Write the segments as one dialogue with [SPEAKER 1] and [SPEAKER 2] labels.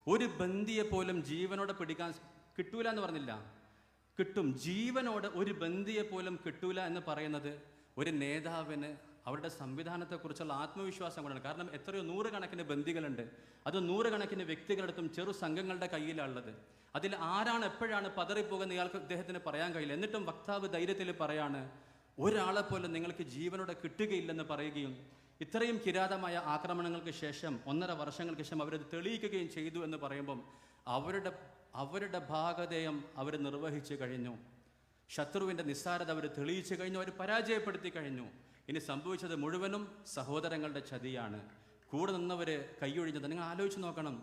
[SPEAKER 1] ഒരു ബന്ദിയെ പോലും ജീവനോടെ പിടിക്കാൻ കിട്ടൂല എന്ന് പറഞ്ഞില്ല, കിട്ടും. ജീവനോടെ ഒരു ബന്ദിയെ പോലും കിട്ടൂല എന്ന് പറയുന്നത് ഒരു നേതാവിന് അവരുടെ സംവിധാനത്തെക്കുറിച്ചുള്ള ആത്മവിശ്വാസം കൊണ്ടാണ്. കാരണം എത്രയോ നൂറുകണക്കിന് ബന്ദികളുണ്ട്, അത് നൂറുകണക്കിന് വ്യക്തികളടുത്തും ചെറു സംഘങ്ങളുടെ കയ്യിലുള്ളത്. അതിൽ ആരാണ് എപ്പോഴാണ് പതറിപ്പോകുന്ന ഇയാൾക്ക് ഇദ്ദേഹത്തിന് പറയാൻ കഴിയില്ല. എന്നിട്ടും വക്താവ് ധൈര്യത്തിൽ പറയാണ്, ഒരാളെ പോലും നിങ്ങൾക്ക് ജീവനോടെ കിട്ടുകയില്ലെന്ന് പറയുകയും ഇത്രയും കിരാതമായ ആക്രമണങ്ങൾക്ക് ശേഷം 1.5 വർഷങ്ങൾക്ക് ശേഷം അവരത് തെളിയിക്കുകയും ചെയ്തു എന്ന് പറയുമ്പം അവരുടെ ഭാഗധേയം അവർ നിർവഹിച്ചു കഴിഞ്ഞു. ശത്രുവിൻ്റെ നിസ്സാരത അവർ തെളിയിച്ചു കഴിഞ്ഞു, അവർ പരാജയപ്പെടുത്തി കഴിഞ്ഞു. ഇനി സംഭവിച്ചത് മുഴുവനും സഹോദരങ്ങളുടെ ചതിയാണ്. കൂടെ നിന്നവർ കൈയൊഴിഞ്ഞത്. നിങ്ങൾ ആലോചിച്ച് നോക്കണം,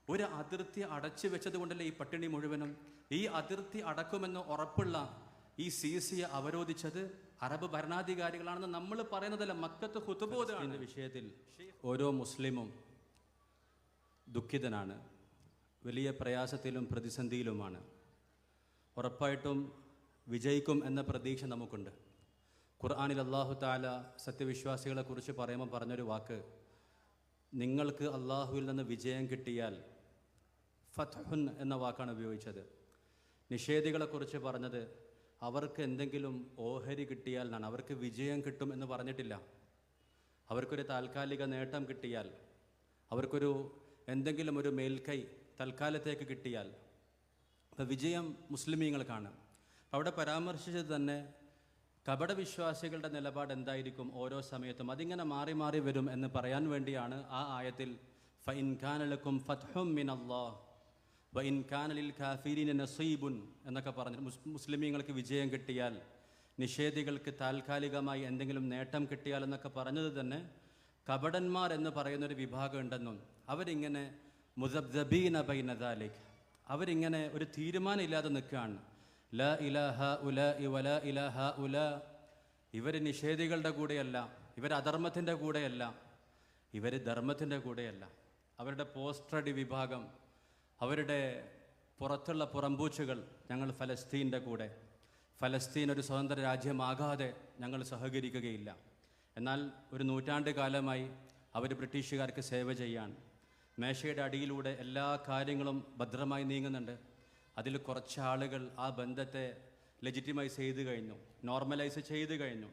[SPEAKER 1] ഒരു അതിർത്തി അടച്ചു വെച്ചത് കൊണ്ടല്ലേ ഈ പട്ടിണി മുഴുവനും. ഈ അതിർത്തി അടക്കുമെന്ന് ഉറപ്പുള്ള ഈ സിസിയെ അവരോധിച്ചത് അറബ് ഭരണാധികാരികളാണെന്ന് നമ്മൾ പറയുന്നതല്ല, മക്കത്ത് ഖുതുബോദാണ്. വിഷയത്തിൽ ഓരോ മുസ്ലിമും ദുഃഖിതനാണ്, വലിയ പ്രയാസത്തിലും പ്രതിസന്ധിയിലുമാണ്. ഉറപ്പായിട്ടും വിജയിക്കും എന്ന പ്രതീക്ഷ നമുക്കുണ്ട്. ഖുർആനിൽ അല്ലാഹു തആല സത്യവിശ്വാസികളെ കുറിച്ച് പറയുമ്പോൾ പറഞ്ഞൊരു വാക്ക്, നിങ്ങൾക്ക് അള്ളാഹുവിൽ നിന്ന് വിജയം കിട്ടിയാൽ, ഫത്ഹുൻ എന്ന വാക്കാണ് ഉപയോഗിച്ചത്. നിഷേധികളെക്കുറിച്ച് പറഞ്ഞത് അവർക്ക് എന്തെങ്കിലും ഓഹരി കിട്ടിയാൽ എന്നാണ്. അവർക്ക് വിജയം കിട്ടും എന്ന് പറഞ്ഞിട്ടില്ല. അവർക്കൊരു താൽക്കാലിക നേട്ടം കിട്ടിയാൽ, അവർക്കൊരു എന്തെങ്കിലും ഒരു മേൽക്കൈ തൽക്കാലത്തേക്ക് കിട്ടിയാൽ, അപ്പോൾ വിജയം മുസ്ലിമീങ്ങൾക്കാണ്. അവിടെ പരാമർശിച്ചത് തന്നെ കപടവിശ്വാസികളുടെ നിലപാട് എന്തായിരിക്കും ഓരോ സമയത്തും, അതിങ്ങനെ മാറി മാറി വരും എന്ന് പറയാൻ വേണ്ടിയാണ് ആ ആയത്തിൽ ഫഇൻ കാന ലക്കും ഫത്ഹും മിനല്ലാഹ് വഇൻ കാന ലിൽ കാഫിരീന നസീബുൻ എന്നൊക്കെ പറഞ്ഞ് മുസ്ലിമീങ്ങൾക്ക് വിജയം കിട്ടിയാൽ, നിഷേധികൾക്ക് താൽക്കാലികമായി എന്തെങ്കിലും നേട്ടം കിട്ടിയാൽ എന്നൊക്കെ പറഞ്ഞത് തന്നെ കപടന്മാർ എന്ന് പറയുന്നൊരു വിഭാഗം ഉണ്ടെന്നും അവരിങ്ങനെ മുസബ്സബീന ബൈന ദാലിക്, അവരിങ്ങനെ ഒരു തീരുമാനം ഇല്ലാതെ നിൽക്കുകയാണ്. ലാ ഇലാഹ ഉലാഇ വലാ ഇലാഹ ഉലാ, ഇവർ നിഷേധികളുടെ കൂടെയല്ല, ഇവർ അധർമ്മത്തിൻ്റെ കൂടെയല്ല, ഇവർ ധർമ്മത്തിൻ്റെ കൂടെയല്ല. അവരുടെ പോസ്റ്റ്രഡി വിഭാഗം, അവരുടെ പുറത്തുള്ള പുറംപൂച്ചുകൾ, ഞങ്ങൾ ഫലസ്തീൻ്റെ കൂടെ, ഫലസ്തീൻ ഒരു സ്വതന്ത്ര രാജ്യമാകാതെ ഞങ്ങൾ സഹകരിക്കുകയില്ല. എന്നാൽ ഒരു നൂറ്റാണ്ട് കാലമായി അവർ ബ്രിട്ടീഷുകാർക്ക് സേവ ചെയ്യാൻ മേശയുടെ അടിയിലൂടെ എല്ലാ കാര്യങ്ങളും ഭദ്രമായി നീങ്ങുന്നുണ്ട്. അതിൽ കുറച്ച് ആളുകൾ ആ ബന്ധത്തെ ലെജിറ്റിമൈസ് ചെയ്ത് കഴിഞ്ഞു, നോർമലൈസ് ചെയ്ത് കഴിഞ്ഞു.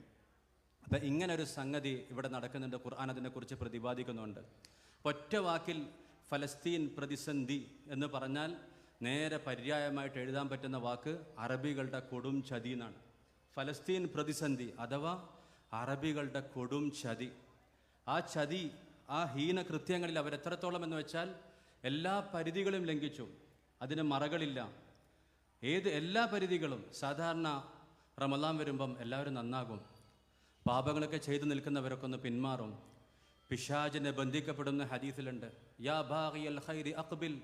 [SPEAKER 1] അപ്പം ഇങ്ങനൊരു സംഗതി ഇവിടെ നടക്കുന്നുണ്ട്. ഖുർആൻ അതിനെക്കുറിച്ച് പ്രതിപാദിക്കുന്നുണ്ട്. ഒറ്റ വാക്കിൽ ഫലസ്തീൻ പ്രതിസന്ധി എന്ന് പറഞ്ഞാൽ നേരെ പര്യായമായിട്ട് എഴുതാൻ പറ്റുന്ന വാക്ക് അറബികളുടെ കൊടും ചതി എന്നാണ്. ഫലസ്തീൻ പ്രതിസന്ധി അഥവാ അറബികളുടെ കൊടും ചതി. ആ ചതി, ആ ഹീനകൃത്യങ്ങളിൽ അവരെത്രത്തോളം എന്ന് വെച്ചാൽ എല്ലാ പരിധികളും ലംഘിച്ചു. അതിന് മറകളില്ല. എല്ലാ പരിധികളും. സാധാരണ റമളാൻ വരുമ്പം എല്ലാവരും നന്നാകും, പാപങ്ങളൊക്കെ ചെയ്തു നിൽക്കുന്നവരൊക്കെ ഒന്ന് പിന്മാറും. പിശാചിനെ ബന്ധിക്കപ്പെടുന്ന ഹദീസിലുണ്ട്, യാ ബാഗിയൽ ഖൈരി അഖ്ബിൽ,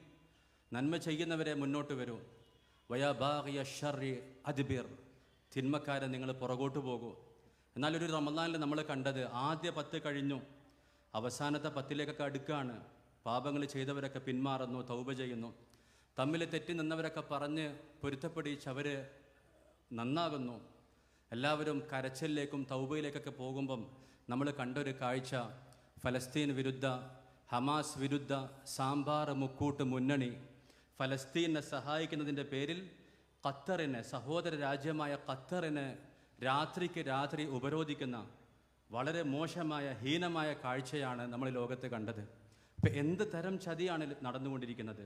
[SPEAKER 1] നന്മ ചെയ്യുന്നവരെ മുന്നോട്ട് വരൂ, വയാ ബാഗിയ ശർരി അദ്ബിർ, തിന്മക്കാരെ നിങ്ങൾ പുറകോട്ട് പോകൂ. എന്നാൽ ഒരു റമളാനിൽ നമ്മൾ കണ്ടത് ആദ്യ 10 കഴിഞ്ഞു, അവസാനത്തെ 10ലേക്കൊക്കെ അടുക്കാണ്. പാപങ്ങൾ ചെയ്തവരൊക്കെ പിന്മാറുന്നു, തൗബ ചെയ്യുന്നു. തമ്മിൽ തെറ്റി നിന്നവരൊക്കെ പറഞ്ഞ് പൊരുത്തപ്പെടിച്ച് അവർ നന്നാകുന്നു. എല്ലാവരും കരച്ചിലേക്കും തൗബയിലേക്കൊക്കെ പോകുമ്പം നമ്മൾ കണ്ടൊരു കാഴ്ച, ഫലസ്തീൻ വിരുദ്ധ, ഹമാസ് വിരുദ്ധ സാമ്പാർ മുക്കൂട്ട് മുന്നണി ഫലസ്തീനെ സഹായിക്കുന്നതിൻ്റെ പേരിൽ ഖത്തറിനെ, സഹോദര രാജ്യമായ ഖത്തറിനെ രാത്രിക്ക് രാത്രി ഉപരോധിക്കുന്ന വളരെ മോശമായ ഹീനമായ കാഴ്ചയാണ് നമ്മൾ ലോകത്ത് കണ്ടത്. ഇപ്പം എന്ത് തരം ചതിയാണ് നടന്നുകൊണ്ടിരിക്കുന്നത്?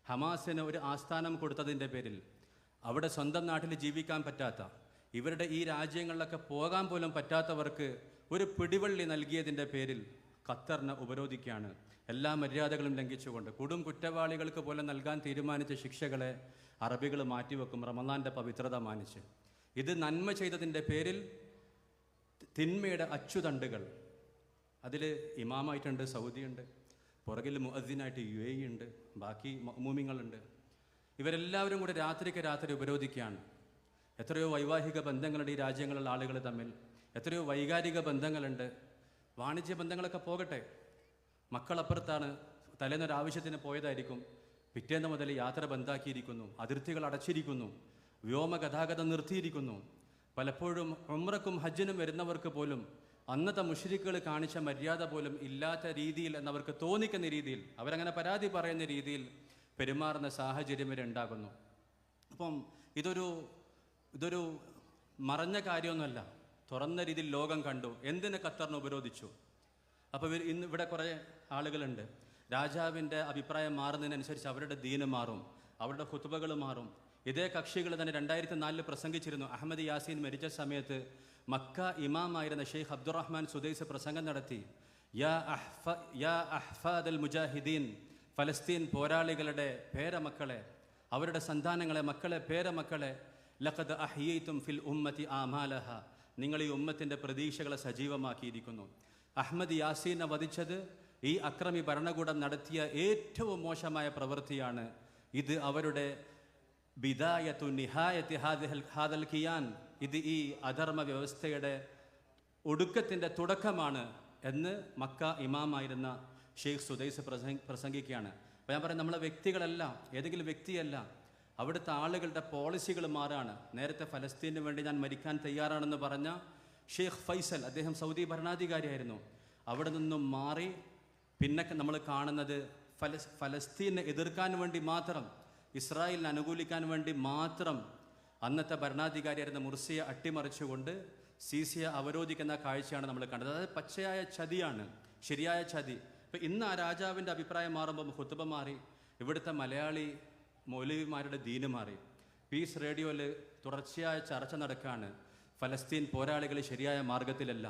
[SPEAKER 1] ഹമാസിന് ഒരു ആസ്ഥാനം കൊടുത്തതിൻ്റെ പേരിൽ അവിടെ സ്വന്തം നാട്ടിൽ ജീവിക്കാൻ പറ്റാത്ത, ഇവരുടെ ഈ രാജ്യങ്ങളിലൊക്കെ പോകാൻ പോലും പറ്റാത്തവർക്ക് ഒരു പിടിവള്ളി നൽകിയതിൻ്റെ പേരിൽ ഖത്തറിനെ ഉപരോധിക്കുകയാണ്. എല്ലാ മര്യാദകളും ലംഘിച്ചുകൊണ്ട് കൊടും കുറ്റവാളികൾക്ക് പോലും നൽകാൻ തീരുമാനിച്ച ശിക്ഷകളെ അറബികൾ മാറ്റിവെക്കും റമളാൻ്റെ പവിത്രത മാനിച്ച്. ഇത് നന്മ ചെയ്തതിൻ്റെ പേരിൽ തിന്മയുടെ അച്ചുതണ്ടുകൾ, അതിൽ ഇമാമായിട്ടുണ്ട്, സൗദിയുണ്ട്, പുറകിൽ മുഅദ്ദിനായിട്ട് UAE ഉണ്ട്, ബാക്കി മഅ്മൂമിങ്ങളുണ്ട്. ഇവരെല്ലാവരും കൂടെ രാത്രിക്ക് രാത്രി ഉപരോധിക്കുകയാണ്. എത്രയോ വൈവാഹിക ബന്ധങ്ങളുണ്ട് ഈ രാജ്യങ്ങളിലുള്ള ആളുകൾ തമ്മിൽ, എത്രയോ വൈകാരിക ബന്ധങ്ങളുണ്ട്. വാണിജ്യ ബന്ധങ്ങളൊക്കെ പോകട്ടെ, മക്കളപ്പുറത്താണ്, തലേന്നൊരാവശ്യത്തിന് പോയതായിരിക്കും, പിറ്റേന്ന് മുതൽ യാത്ര ബന്ധാക്കിയിരിക്കുന്നു, അതിർത്തികൾ അടച്ചിരിക്കുന്നു, വ്യോമ ഗതാഗതം നിർത്തിയിരിക്കുന്നു. പലപ്പോഴും ഉംറക്കും ഹജ്ജിനും വരുന്നവർക്ക് പോലും അന്നത്തെ മുശ്രിക്കുകൾ കാണിച്ച മര്യാദ പോലും ഇല്ലാത്ത രീതിയിൽ എന്നവർക്ക് തോന്നിക്കുന്ന രീതിയിൽ, അവരങ്ങനെ പരാതി പറയുന്ന രീതിയിൽ പെരുമാറുന്ന സാഹചര്യം വരെ ഉണ്ടാകുന്നു. അപ്പം ഇതൊരു മറഞ്ഞ കാര്യമൊന്നുമല്ല, തുറന്ന രീതിയിൽ ലോകം കണ്ടു. എന്തിന് ഖത്തറിനെ ഉപരോധിച്ചു? അപ്പോൾ ഇന്ന് ഇവിടെ കുറേ ആളുകളുണ്ട്, രാജാവിൻ്റെ അഭിപ്രായം മാറുന്നതിനനുസരിച്ച് അവരുടെ ദീന് മാറും, അവരുടെ ഖുത്ബകൾ മാറും. ഇതേ കക്ഷികൾ തന്നെ 2004 പ്രസംഗിച്ചിരുന്നു. അഹമ്മദ് യാസീൻ മരിച്ച സമയത്ത് മക്ക ഇമാമായിരുന്ന ഷെയ്ഖ് അബ്ദുറഹ്മാൻ സുദൈസ് പ്രസംഗം നടത്തി. യാ അഹ്ഫാദൽ മുജാഹിദീൻ, ഫലസ്തീൻ പോരാളികളുടെ പേരമക്കളെ, അവരുടെ സന്താനങ്ങളെ, മക്കളെ, പേരമക്കളെ, ലഖദ് അഹ്യയ്തും ഫിൽ ഉമ്മത്തി ആമാലഹ, നിങ്ങൾ ഈ ഉമ്മത്തിൻ്റെ പ്രതീക്ഷകളെ സജീവമാക്കിയിരിക്കുന്നു. അഹമ്മദ് യാസീനെ വധിച്ചത് ഈ അക്രമി ഭരണകൂടം നടത്തിയ ഏറ്റവും മോശമായ പ്രവൃത്തിയാണ്. ഇത് അവരുടെ ബിദായത്തു നിഹായത്തി ഹാദൽ കിയാൻ, ഇത് ഈ അധർമ്മ വ്യവസ്ഥയുടെ ഒടുക്കത്തിൻ്റെ തുടക്കമാണ് എന്ന് മക്ക ഇമാമായിരുന്ന ഷെയ്ഖ് സുദൈസ് പ്രസംഗിക്കുകയാണ്. അപ്പോൾ ഞാൻ പറയാം, നമ്മളെ വ്യക്തികളല്ല, ഏതെങ്കിലും വ്യക്തിയല്ല, അവിടുത്തെ ആളുകളുടെ പോളിസികൾ മാറാണ്. നേരത്തെ ഫലസ്തീനു വേണ്ടി ഞാൻ മരിക്കാൻ തയ്യാറാണെന്ന് പറഞ്ഞ ഷെയ്ഖ് ഫൈസൽ, അദ്ദേഹം സൗദി ഭരണാധികാരിയായിരുന്നു. അവിടെ നിന്നും മാറി പിന്നെ നമ്മൾ കാണുന്നത് ഫലസ്തീനെ എതിർക്കാൻ വേണ്ടി മാത്രം, ഇസ്രായേലിനെ അനുകൂലിക്കാൻ വേണ്ടി മാത്രം അന്നത്തെ ഭരണാധികാരിയായിരുന്ന മുർസിയെ അട്ടിമറിച്ചുകൊണ്ട് സീസിയെ അവരോധിക്കുന്ന കാഴ്ചയാണ് നമ്മൾ കണ്ടത്. അതായത് പച്ചയായ ചതിയാണ്, ശരിയായ ചതി. ഇപ്പം ഇന്ന് ആ രാജാവിൻ്റെ അഭിപ്രായം മാറുമ്പം ഖുത്ബ മാറി, ഇവിടുത്തെ മലയാളി മൗലവിമാരുടെ ദീന് മാറി. പീസ് റേഡിയോയിൽ തുടർച്ചയായ ചർച്ച നടക്കുകയാണ്. ഫലസ്തീൻ പോരാളികൾ ശരിയായ മാർഗത്തിലല്ല,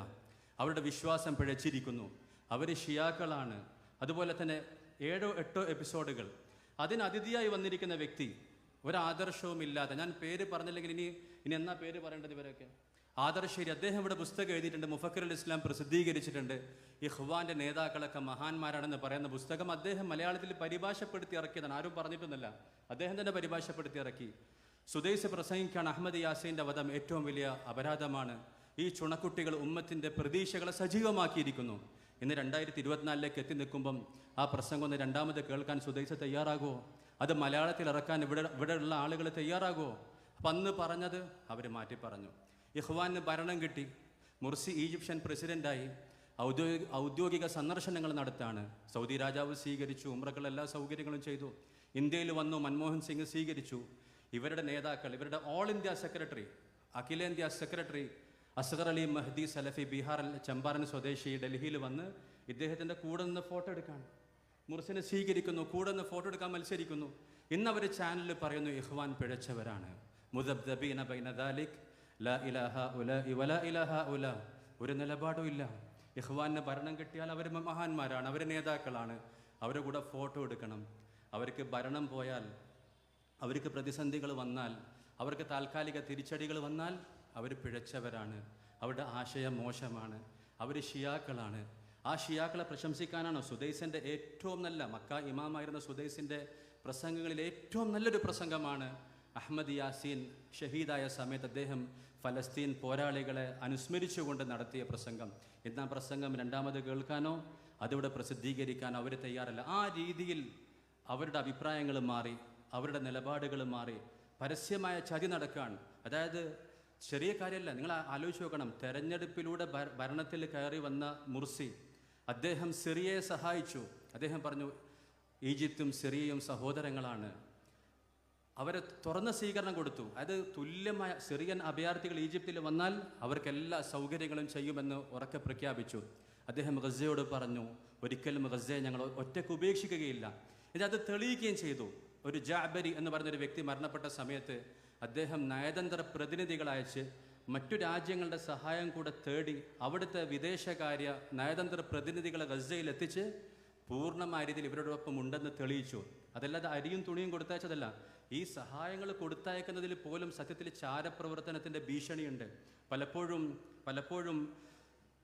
[SPEAKER 1] അവരുടെ വിശ്വാസം പിഴച്ചിരിക്കുന്നു, അവർ ഷിയാക്കളാണ്. അതുപോലെ തന്നെ 7-8 എപ്പിസോഡുകൾ അതിന് അതിഥിയായി വന്നിരിക്കുന്ന വ്യക്തി ഒരാദർശവും ഇല്ലാതെ, ഞാൻ പേര് പറഞ്ഞില്ലെങ്കിൽ ഇനി എന്നാ പേര് പറയേണ്ടത് ഇവരൊക്കെ, ആദർശേരി, അദ്ദേഹം ഇവിടെ പുസ്തകം എഴുതിയിട്ടുണ്ട്, മുഫക്കറുൽ ഇസ്ലാം പ്രസിദ്ധീകരിച്ചിട്ടുണ്ട്. ഇഖ്വാന്റെ നേതാക്കളൊക്കെ മഹാന്മാരാണെന്ന് പറയുന്ന പുസ്തകം അദ്ദേഹം മലയാളത്തിൽ പരിഭാഷപ്പെടുത്തി ഇറക്കിയതാണ്, ആരും പറഞ്ഞിട്ടൊന്നുമല്ല, അദ്ദേഹം തന്നെ പരിഭാഷപ്പെടുത്തി ഇറക്കി. സുദൈസ് പ്രസംഗിക്കാണ്, അഹമ്മദ് യാസീൻ്റെ വധം ഏറ്റവും വലിയ അപരാധമാണ്, ഈ ചുണക്കുട്ടികൾ ഉമ്മത്തിൻ്റെ പ്രതീക്ഷകളെ സജീവമാക്കിയിരിക്കുന്നു. ഇന്ന് 2024 എത്തി നിൽക്കുമ്പം ആ പ്രസംഗം ഒന്ന് രണ്ടാമത് കേൾക്കാൻ സുദൈസ് തയ്യാറാകുമോ? അത് മലയാളത്തിൽ ഇറക്കാൻ ഇവിടെയുള്ള ആളുകൾ തയ്യാറാകുമോ? അപ്പം അന്ന് പറഞ്ഞത് അവർ മാറ്റി പറഞ്ഞു. ഇഖ്വാന് ഭരണം കിട്ടി, മുർസി ഈജിപ്ഷ്യൻ പ്രസിഡൻ്റായി, ഔദ്യോഗിക സന്ദർശനങ്ങൾ നടത്താണ്. സൗദി രാജാവ് സ്വീകരിച്ചു, ഉംറകൾ എല്ലാ സൗകര്യങ്ങളും ചെയ്തു. ഇന്ത്യയിൽ വന്നു, മൻമോഹൻ സിംഗ് സ്വീകരിച്ചു. ഇവരുടെ നേതാക്കൾ, ഇവരുടെ ഓൾ ഇന്ത്യ സെക്രട്ടറി, അഖിലേന്ത്യാ സെക്രട്ടറി അസ്ഗർ അലി മഹ്ദി സലഫി, ബീഹാർ ചമ്പാരൻ സ്വദേശി, ഡൽഹിയിൽ വന്ന് ഇദ്ദേഹത്തിൻ്റെ കൂടെ നിന്ന് ഫോട്ടോ എടുക്കാൻ, മുർസിനെ സ്വീകരിക്കുന്നു, കൂടെ നിന്ന് ഫോട്ടോ എടുക്കാൻ മത്സരിക്കുന്നു. ഇന്നവർ ചാനലിൽ പറയുന്നു ഇഖ്വാൻ പിഴച്ചവരാണ്, മുദബ്ദബീന ബൈന ദാലിക് ലാ ഇലാഹ ഉലാ വലാ ഇലാഹ ഉലാ, ഒരു നിലപാടും ഇല്ല. ഇഖ്വാന് ഭരണം കിട്ടിയാൽ അവർ മഹാന്മാരാണ്, അവർ നേതാക്കളാണ്, അവരുടെ കൂടെ ഫോട്ടോ എടുക്കണം. അവർക്ക് ഭരണം പോയാൽ, അവർക്ക് പ്രതിസന്ധികൾ വന്നാൽ, അവർക്ക് താൽക്കാലിക തിരിച്ചടികൾ വന്നാൽ അവർ പിഴച്ചവരാണ്, അവരുടെ ആശയം മോശമാണ്, അവർ ഷിയാക്കളാണ്. ആ ഷിയാക്കളെ പ്രശംസിക്കാനാണോ? സുദൈസിൻ്റെ ഏറ്റവും നല്ല, മക്ക ഇമാമായിരുന്ന സുദൈസിൻ്റെ പ്രസംഗങ്ങളിൽ ഏറ്റവും നല്ലൊരു പ്രസംഗമാണ് അഹമ്മദ് യാസീൻ ഷഹീദായ സമയത്ത് അദ്ദേഹം ഫലസ്തീൻ പോരാളികളെ അനുസ്മരിച്ചുകൊണ്ട് നടത്തിയ പ്രസംഗം. ഇന്ന് ആ പ്രസംഗം രണ്ടാമത് കേൾക്കാനോ അതിവിടെ പ്രസിദ്ധീകരിക്കാനോ അവർ തയ്യാറല്ല. ആ രീതിയിൽ അവരുടെ അഭിപ്രായങ്ങൾ മാറി, അവരുടെ നിലപാടുകൾ മാറി, പരസ്യമായ ചതി നടക്കുകയാണ്. അതായത് ചെറിയ കാര്യമല്ല, നിങ്ങൾ ആലോചിച്ച് നോക്കണം. തെരഞ്ഞെടുപ്പിലൂടെ ഭരണത്തിൽ കയറി വന്ന മുർസി, അദ്ദേഹം സിറിയയെ സഹായിച്ചു. അദ്ദേഹം പറഞ്ഞു ഈജിപ്തും സിറിയയും സഹോദരങ്ങളാണ്. അവരെ തുറന്ന സ്വീകരണം കൊടുത്തു. അത് തുല്യമായ സിറിയൻ അഭയാർത്ഥികൾ ഈജിപ്തിൽ വന്നാൽ അവർക്ക് എല്ലാ സൗകര്യങ്ങളും ചെയ്യുമെന്ന് ഉറക്കെ പ്രഖ്യാപിച്ചു. അദ്ദേഹം ഗസയോട് പറഞ്ഞു, ഒരിക്കലും ഗസയെ ഞങ്ങൾ ഒറ്റയ്ക്ക് ഉപേക്ഷിക്കുകയില്ല. ഇത് തെളിയിക്കുകയും ചെയ്തു. ഒരു ജാബരി എന്ന് പറഞ്ഞൊരു വ്യക്തി മരണപ്പെട്ട സമയത്ത് അദ്ദേഹം നയതന്ത്ര പ്രതിനിധികളയച്ച് മറ്റു രാജ്യങ്ങളുടെ സഹായം കൂടെ തേടി അവിടുത്തെ വിദേശകാര്യ നയതന്ത്ര പ്രതിനിധികളെ ഗസയിൽ എത്തിച്ച് പൂർണ്ണമായ രീതിയിൽ ഇവരോടൊപ്പം ഉണ്ടെന്ന് തെളിയിച്ചു. അതല്ലാതെ അരിയും തുണിയും കൊടുത്തയച്ചതല്ല. ഈ സഹായങ്ങൾ കൊടുത്തയക്കുന്നതിൽ പോലും സത്യത്തിൽ ചാരപ്രവർത്തനത്തിൻ്റെ ഭീഷണിയുണ്ട്. പലപ്പോഴും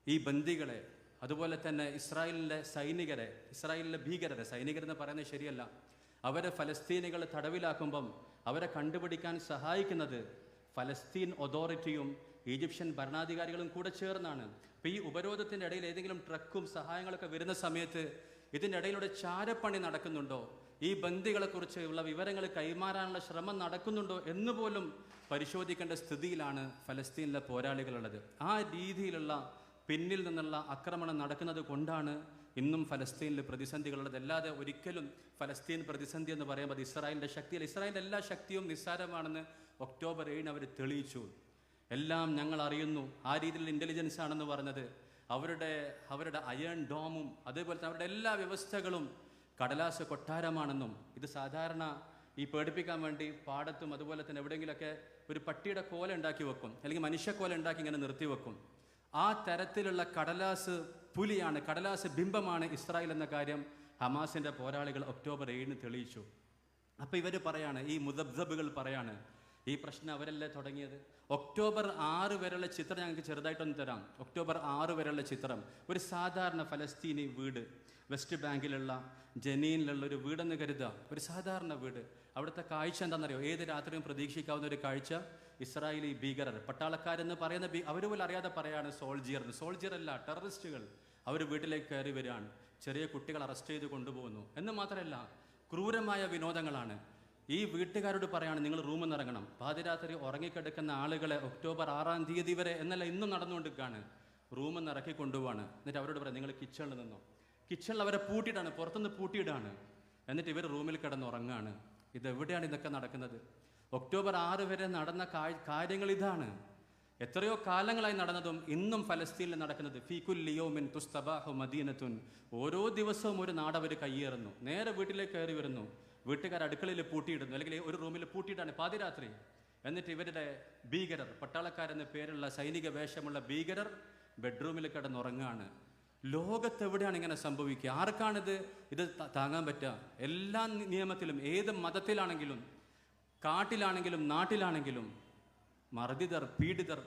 [SPEAKER 1] ഈ ബന്ദികളെ, അതുപോലെ തന്നെ ഇസ്രായേലിലെ സൈനികരെ, ഇസ്രായേലിലെ ഭീകരരെ, സൈനികരെന്ന് പറയുന്നത് ശരിയല്ല, അവരെ ഫലസ്തീനികൾ തടവിലാക്കുമ്പം അവരെ കണ്ടുപിടിക്കാൻ സഹായിക്കുന്നത് ഫലസ്തീൻ അതോറിറ്റിയും ഈജിപ്ഷ്യൻ ഭരണാധികാരികളും കൂടെ ചേർന്നാണ്. അപ്പോൾ ഈ ഉപരോധത്തിൻ്റെ ഇടയിൽ ഏതെങ്കിലും ട്രക്കും സഹായങ്ങളൊക്കെ വരുന്ന സമയത്ത് ഇതിൻ്റെ ഇടയിലൂടെ ചാരപ്പണി നടക്കുന്നുണ്ടോ, ഈ ബന്ദികളെക്കുറിച്ചുള്ള വിവരങ്ങൾ കൈമാറാനുള്ള ശ്രമം നടക്കുന്നുണ്ടോ എന്ന് പോലും പരിശോധിക്കേണ്ട സ്ഥിതിയിലാണ് ഫലസ്തീനിലെ പോരാളികളുള്ളത്. ആ രീതിയിലുള്ള പിന്നിൽ നിന്നുള്ള ആക്രമണം നടക്കുന്നത് കൊണ്ടാണ് ഇന്നും ഫലസ്തീനിൽ പ്രതിസന്ധികളുള്ളത്. അല്ലാതെ ഒരിക്കലും ഫലസ്തീൻ പ്രതിസന്ധി എന്ന് പറയുമ്പോൾ അത് ഇസ്രായേലിൻ്റെ ശക്തിയല്ല. ഇസ്രായേലിൻ്റെ എല്ലാ ശക്തിയും നിസ്സാരമാണെന്ന് ഒക്ടോബർ 7 അവർ തെളിയിച്ചു. എല്ലാം ഞങ്ങൾ അറിയുന്നു, ആ രീതിയിൽ ഇൻ്റലിജൻസ് ആണെന്ന് പറഞ്ഞത്. അവരുടെ അയൺ ഡോമും അതേപോലെ തന്നെ അവരുടെ എല്ലാ വ്യവസ്ഥകളും കടലാസ് കൊട്ടാരമാണെന്നും, ഇത് സാധാരണ ഈ പേടിപ്പിക്കാൻ വേണ്ടി പാടത്തും അതുപോലെ തന്നെ എവിടെയെങ്കിലുമൊക്കെ ഒരു പട്ടിയുടെ കോല ഉണ്ടാക്കി വെക്കും, അല്ലെങ്കിൽ മനുഷ്യക്കോല ഉണ്ടാക്കി ഇങ്ങനെ നിർത്തി വെക്കും. ആ തരത്തിലുള്ള കടലാസ് പുലിയാണ്, കടലാസ് ബിംബമാണ് ഇസ്രായേൽ എന്ന കാര്യം ഹമാസിൻ്റെ പോരാളികൾ ഒക്ടോബർ 7 തെളിയിച്ചു. അപ്പോൾ ഇവർ പറയാണ്, ഈ മുദബ്ദബുകൾ പറയാണ്, ഈ പ്രശ്നം അവരല്ലേ തുടങ്ങിയത്. ഒക്ടോബർ 6 വരെയുള്ള ചിത്രം ഞങ്ങൾക്ക് ചെറുതായിട്ടൊന്ന് തരാം. ഒക്ടോബർ 6 വരെയുള്ള ചിത്രം, ഒരു സാധാരണ ഫലസ്തീനി വീട്, വെസ്റ്റ് ബാങ്കിലുള്ള ജനീനിലുള്ള ഒരു വീടെന്ന് കരുതുക, ഒരു സാധാരണ വീട്. അവിടുത്തെ കാഴ്ച എന്താണെന്നറിയോ? ഏത് രാത്രിയും പ്രതീക്ഷിക്കാവുന്ന ഒരു കാഴ്ച. ഇസ്രായേലി ഭീകരർ, പട്ടാളക്കാരെന്ന് പറയുന്ന അവർ പോലും അറിയാതെ പറയാണ് സോൾജിയർ അല്ല, ടെററിസ്റ്റുകൾ. അവർ വീട്ടിലേക്ക് കയറി വരികയാണ്, ചെറിയ കുട്ടികൾ അറസ്റ്റ് ചെയ്ത് കൊണ്ടുപോകുന്നു. എന്ന് മാത്രമല്ല, ക്രൂരമായ വിനോദങ്ങളാണ്. ഈ വീട്ടുകാരോട് പറയാണ്, നിങ്ങൾ റൂമിൽ നിന്ന് ഇറങ്ങണം. പാതിരാത്രി ഉറങ്ങിക്കിടക്കുന്ന ആളുകളെ ഒക്ടോബർ 6 തീയതി വരെ എന്നല്ല ഇന്നും നടന്നുകൊണ്ടിരിക്കുകയാണ്, റൂമിൽ നിന്ന് ഇറക്കി കൊണ്ടുപോവാണ്. എന്നിട്ട് അവരോട് പറയാം, നിങ്ങൾ കിച്ചണിൽ നിന്നോ. കിച്ചണിൽ അവരെ പൂട്ടിയിട്ടാണ്, പുറത്തുനിന്ന് പൂട്ടിയിടാണ്. എന്നിട്ട് ഇവർ റൂമിൽ കിടന്ന് ഉറങ്ങാണ്. ഇതെവിടെയാണ് ഇതൊക്കെ നടക്കുന്നത്? ഒക്ടോബർ 6 വരെ നടന്ന കാര്യങ്ങൾ ഇതാണ്. എത്രയോ കാലങ്ങളായി നടന്നതും ഇന്നും ഫലസ്തീനിൽ നടക്കുന്നത്. ഫീകുല്ലി യൗമിൻ തുസ്തബാഹു മദീനത്തുൻ, ഓരോ ദിവസവും ഒരു നാട് അവർ കയ്യേറുന്നു, നേരെ വീട്ടിലേക്ക് കയറി വരുന്നു. വീട്ടുകാർ അടുക്കളയിൽ പൂട്ടിയിടുന്നു, അല്ലെങ്കിൽ ഒരു റൂമിൽ പൂട്ടിയിട്ടാണ് പാതിരാത്രി. എന്നിട്ട് ഇവരുടെ ഭീകരർ, പട്ടാളക്കാരെന്ന് പേരുള്ള സൈനിക വേഷമുള്ള ഭീകരർ ബെഡ്റൂമിൽ കിടന്നുറങ്ങാണ്. ലോകത്തെവിടെയാണ് ഇങ്ങനെ സംഭവിക്കുക? ആർക്കാണിത് താങ്ങാൻ പറ്റുക? എല്ലാ നിയമത്തിലും, ഏത് മതത്തിലാണെങ്കിലും, കാട്ടിലാണെങ്കിലും നാട്ടിലാണെങ്കിലും മർദ്ദിതർ, പീഡിതർ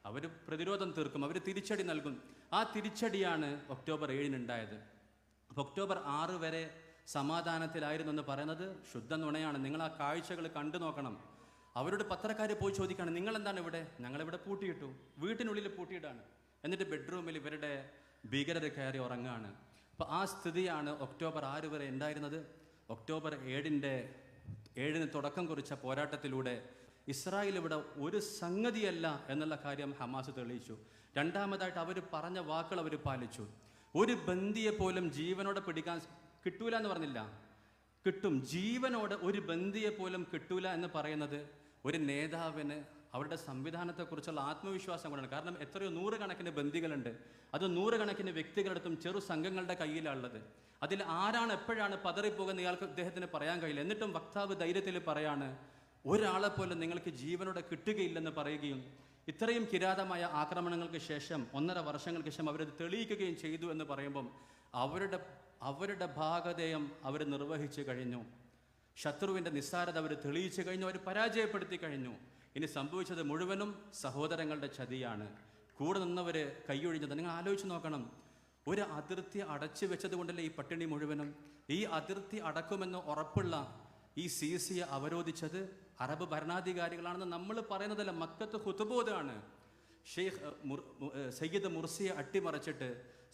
[SPEAKER 1] അവർ പ്രതിരോധം തീർക്കും, അവർ തിരിച്ചടി നൽകും. ആ തിരിച്ചടിയാണ് ഒക്ടോബർ 7 ഉണ്ടായത്. അപ്പോൾ ഒക്ടോബർ 6 വരെ സമാധാനത്തിലായിരുന്നു എന്ന് പറയുന്നത് ശുദ്ധ നുണയാണ്. നിങ്ങൾ ആ കാഴ്ചകൾ കണ്ടു നോക്കണം. അവരോട് പത്രക്കാർ പോയി ചോദിക്കുകയാണ്, നിങ്ങളെന്താണ് ഇവിടെ? ഞങ്ങളിവിടെ പൂട്ടിയിട്ടു, വീട്ടിനുള്ളിൽ പൂട്ടിയിട്ടാണ്. എന്നിട്ട് ബെഡ്റൂമിൽ ഇവരുടെ ഭീകരർ കയറി ഉറങ്ങാണ്. അപ്പോൾ ആ സ്ഥിതിയാണ് ഒക്ടോബർ 6 വരെ ഉണ്ടായിരുന്നത്. ഒക്ടോബർ 7 തുടക്കം കുറിച്ച പോരാട്ടത്തിലൂടെ ഇസ്രായേൽ ഇവിടെ ഒരു സംഗതിയല്ല എന്നുള്ള കാര്യം ഹമാസ് തെളിയിച്ചു. രണ്ടാമതായിട്ട് അവർ പറഞ്ഞ വാക്കുകൾ അവർ പാലിച്ചു. ഒരു ബന്ദിയെ പോലും ജീവനോടെ പിടിക്കാൻ കിട്ടൂല എന്ന് പറഞ്ഞില്ല, കിട്ടും. ജീവനോടെ ഒരു ബന്ദിയെ പോലും കിട്ടൂല എന്ന് പറയുന്നത് ഒരു നേതാവിന് അവരുടെ സംവിധാനത്തെക്കുറിച്ചുള്ള ആത്മവിശ്വാസം കൊണ്ടാണ്. കാരണം എത്രയോ നൂറുകണക്കിന് ബന്ദികളുണ്ട്, അത് നൂറുകണക്കിന് വ്യക്തികളടുത്തും ചെറു സംഘങ്ങളുടെ കയ്യിലുള്ളത്. അതിൽ ആരാണ് എപ്പോഴാണ് പതറിപ്പോകുന്ന ഇയാൾക്ക് ഇദ്ദേഹത്തിന് പറയാൻ കഴിയില്ല. എന്നിട്ടും വക്താവ് ധൈര്യത്തിൽ പറയാണ്, ഒരാളെപ്പോലും നിങ്ങൾക്ക് ജീവനോടെ കിട്ടുകയില്ലെന്ന് പറയുകയും ഇത്രയും കിരാതമായ ആക്രമണങ്ങൾക്ക് ശേഷം 1.5 വർഷങ്ങൾക്ക് ശേഷം അവരത് തെളിയിക്കുകയും ചെയ്തു എന്ന് പറയുമ്പം അവരുടെ ഭാഗധേയം അവർ നിർവഹിച്ചു കഴിഞ്ഞു. ശത്രുവിൻ്റെ നിസ്സാരത അവർ തെളിയിച്ചു കഴിഞ്ഞു, അവർ പരാജയപ്പെടുത്തി കഴിഞ്ഞു. ഇനി സംഭവിച്ചത് മുഴുവനും സഹോദരങ്ങളുടെ ചതിയാണ്. കൂടെ നിന്നവർ കൈയൊഴിഞ്ഞത്. നിങ്ങൾ ആലോചിച്ച് നോക്കണം, ഒരു അതിർത്തി അടച്ചു വെച്ചത് കൊണ്ടല്ലേ ഈ പട്ടിണി മുഴുവനും. ഈ അതിർത്തി അടക്കുമെന്ന് ഉറപ്പുള്ള ഈ സിസിയെ അവരോധിച്ചത് അറബ് ഭരണാധികാരികളാണെന്ന് നമ്മൾ പറയുന്നതല്ല, മക്കത്ത് ഖുതുബോദാണ്. സയ്യിദ് മുർസിയെ അട്ടിമറിച്ചിട്ട്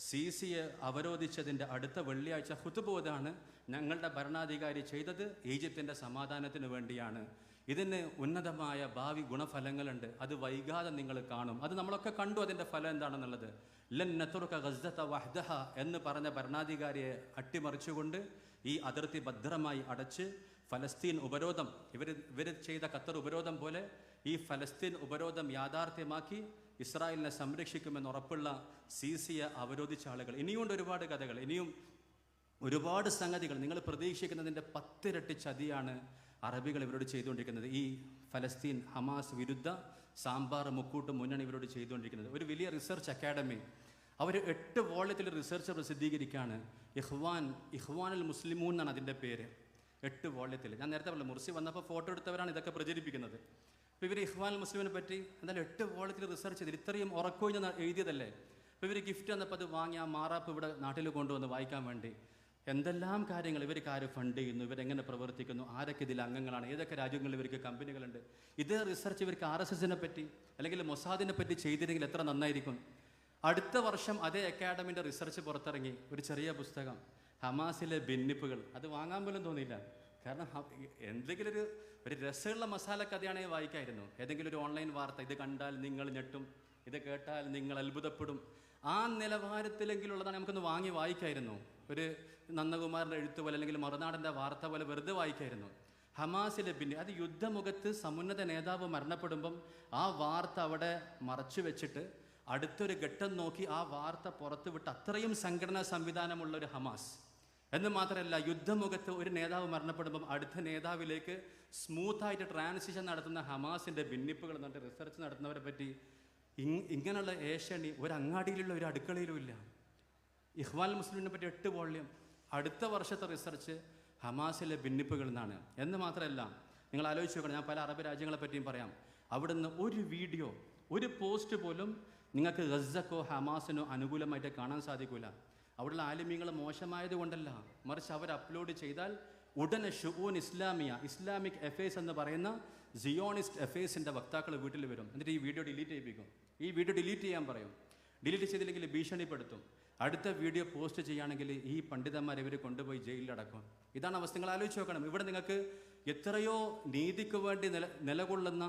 [SPEAKER 1] സിസിയെ അവരോധിച്ചതിൻ്റെ അടുത്ത വെള്ളിയാഴ്ച ഖുതുബോദാണ് ഞങ്ങളുടെ ഭരണാധികാരി ചെയ്തത് ഈജിപ്തിൻ്റെ സമാധാനത്തിന് വേണ്ടിയാണ്. ഇതിന് ഉന്നതമായ ഭാവി ഗുണഫലങ്ങളുണ്ട്, അത് വൈകാതെ നിങ്ങൾ കാണും. അത് നമ്മളൊക്കെ കണ്ടു അതിൻ്റെ ഫലം എന്താണെന്നുള്ളത്. ലൻ നതുർക ഗസ്സത വഹ്ദഹ എന്ന് പറഞ്ഞ ഭരണാധികാരിയെ അട്ടിമറിച്ചുകൊണ്ട് ഈ അതിർത്തി ഭദ്രമായി അടച്ച് ഫലസ്തീൻ ഉപരോധം, ഇവർ ചെയ്ത ഖത്തർ ഉപരോധം പോലെ ഈ ഫലസ്തീൻ ഉപരോധം യാഥാർത്ഥ്യമാക്കി ഇസ്രായേലിനെ സംരക്ഷിക്കുമെന്ന് ഉറപ്പുള്ള സിസിയെ അവരോധിച്ച ആളുകൾ. ഇനിയുണ്ട് ഒരുപാട് കഥകൾ, ഇനിയും ഒരുപാട് സംഗതികൾ. നിങ്ങൾ പ്രതീക്ഷിക്കുന്നതിൻ്റെ 10 ഇരട്ടി ചതിയാണ് അറബികൾ ഇവരോട് ചെയ്തുകൊണ്ടിരിക്കുന്നത്. ഈ ഫലസ്തീൻ ഹമാസ് വിരുദ്ധ സാമ്പാർ മുക്കൂട്ട് മുന്നണി ഇവരോട് ചെയ്തുകൊണ്ടിരിക്കുന്നത്. ഒരു വലിയ റിസർച്ച് അക്കാഡമി അവർ 8 വോള്യത്തിൽ റിസർച്ച് പ്രസിദ്ധീകരിക്കുകയാണ്. ഇഖ്വാനുൽ മുസ്ലിമൂൻ എന്നാണ് അതിൻ്റെ പേര്. 8 വോള്യത്തിൽ. ഞാൻ നേരത്തെ പറഞ്ഞു, മുർസി വന്നപ്പോൾ ഫോട്ടോ എടുത്തവരാണ് ഇതൊക്കെ പ്രചരിപ്പിക്കുന്നത്. അപ്പോൾ ഇവർ ഇഖ്വാനുൽ മുസ്ലിമിനെ പറ്റി എന്തായാലും 8 വോള്യത്തിൽ റിസർച്ച് ചെയ്ത് ഇത്രയും ഉറക്കൊഴിഞ്ഞ് എഴുതിയതല്ലേ. അപ്പോൾ ഇവർ ഗിഫ്റ്റ് വന്നപ്പോൾ അത് വാങ്ങി ആ മാറാപ്പ് ഇവിടെ നാട്ടിൽ കൊണ്ടുവന്ന് വായിക്കാൻ വേണ്ടി എന്തെല്ലാം കാര്യങ്ങൾ ഇവർക്ക് ആര് ഫണ്ട് ചെയ്യുന്നു, ഇവരെങ്ങനെ പ്രവർത്തിക്കുന്നു, ആരൊക്കെ ഇതിൽ അംഗങ്ങളാണ്, ഏതൊക്കെ രാജ്യങ്ങളിൽ ഇവർക്ക് കമ്പനികളുണ്ട്. ഇതേ റിസർച്ച് ഇവർക്ക് RSSനെ പറ്റി അല്ലെങ്കിൽ മൊസാദിനെ പറ്റി ചെയ്തിരുന്നെങ്കിൽ എത്ര നന്നായിരിക്കും. അടുത്ത വർഷം അതേ അക്കാഡമിൻ്റെ റിസർച്ച് പുറത്തിറങ്ങി ഒരു ചെറിയ പുസ്തകം, ഹമാസിലെ ഭിന്നിപ്പുകൾ. അത് വാങ്ങാൻ പോലും തോന്നിയില്ല. കാരണം എന്തെങ്കിലും ഒരു രസമുള്ള മസാല കഥയാണെങ്കിൽ വായിക്കായിരുന്നു. ഏതെങ്കിലും ഒരു ഓൺലൈൻ വാർത്ത, ഇത് കണ്ടാൽ നിങ്ങൾ ഞെട്ടും, ഇത് കേട്ടാൽ നിങ്ങൾ അത്ഭുതപ്പെടും, ആ നിലവാരത്തിലെങ്കിലുള്ളതാണ് നമുക്കൊന്ന് വാങ്ങി വായിക്കായിരുന്നു. ഒരു നന്ദകുമാറിൻ്റെ എഴുത്ത് പോലെ അല്ലെങ്കിൽ മറുനാടൻ്റെ വാർത്ത പോലെ വെറുതെ വായിക്കായിരുന്നു. ഹമാസിലെ പിന്നെ അത് യുദ്ധമുഖത്ത് സമുന്നത നേതാവ് മരണപ്പെടുമ്പം ആ വാർത്ത അവിടെ മറച്ചു വെച്ചിട്ട് അടുത്തൊരു ഘട്ടം നോക്കി ആ വാർത്ത പുറത്തു വിട്ട് അത്രയും സംഘടനാ സംവിധാനമുള്ള ഒരു ഹമാസ്. എന്ന് മാത്രമല്ല, യുദ്ധമുഖത്ത് ഒരു നേതാവ് മരണപ്പെടുമ്പം അടുത്ത നേതാവിലേക്ക് സ്മൂത്തായിട്ട് ട്രാൻസിഷൻ നടത്തുന്ന ഹമാസിൻ്റെ ഭിന്നിപ്പുകൾ എന്നിട്ട് റിസർച്ച് നടത്തുന്നവരെ പറ്റി ഇങ്ങനെയുള്ള ഏഷ്യണി ഒരു അങ്ങാടിയിലുള്ള ഒരു അടുക്കളയിലും ഇല്ല. ഇഖ്വാൻ മുസ്ലിമിനെ പറ്റി 8 വോള്യം. അടുത്ത വർഷത്തെ റിസർച്ച് ഹമാസിലെ ഭിന്നിപ്പുകൾ എന്നാണ്. എന്ന് മാത്രമല്ല, നിങ്ങൾ ആലോചിച്ച് നോക്കണം, ഞാൻ പല അറബ് രാജ്യങ്ങളെ പറ്റിയും പറയാം. അവിടുന്ന് ഒരു വീഡിയോ, ഒരു പോസ്റ്റ് പോലും നിങ്ങൾക്ക് ഗസക്കോ ഹമാസിനോ അനുകൂലമായിട്ട് കാണാൻ സാധിക്കില്ല. അവിടെയുള്ള ആലിമീങ്ങൾ മോശമായത് കൊണ്ടല്ല, മറിച്ച് അവർ അപ്ലോഡ് ചെയ്താൽ ഉടനെ ഷുഊൻ ഇസ്ലാമിക് അഫയേഴ്സ് എന്ന് പറയുന്ന സിയോണിസ്റ്റ് അഫയേഴ്സിൻ്റെ വക്താക്കൾ വീട്ടിൽ വരും. എന്നിട്ട് ഈ വീഡിയോ ഡിലീറ്റ് ചെയ്യിപ്പിക്കും. ഈ വീഡിയോ ഡിലീറ്റ് ചെയ്യാൻ പറയും. ഡിലീറ്റ് ചെയ്തില്ലെങ്കിൽ ഭീഷണിപ്പെടുത്തും. അടുത്ത വീഡിയോ പോസ്റ്റ് ചെയ്യുകയാണെങ്കിൽ ഈ പണ്ഡിതന്മാരെ ഇവർ കൊണ്ടുപോയി ജയിലിലടക്കും. ഇതാണ് അവസ്ഥ. നിങ്ങൾ ആലോചിച്ച് നോക്കണം. ഇവിടെ നിങ്ങൾക്ക് എത്രയോ നീതിക്ക് വേണ്ടി നിലകൊള്ളുന്ന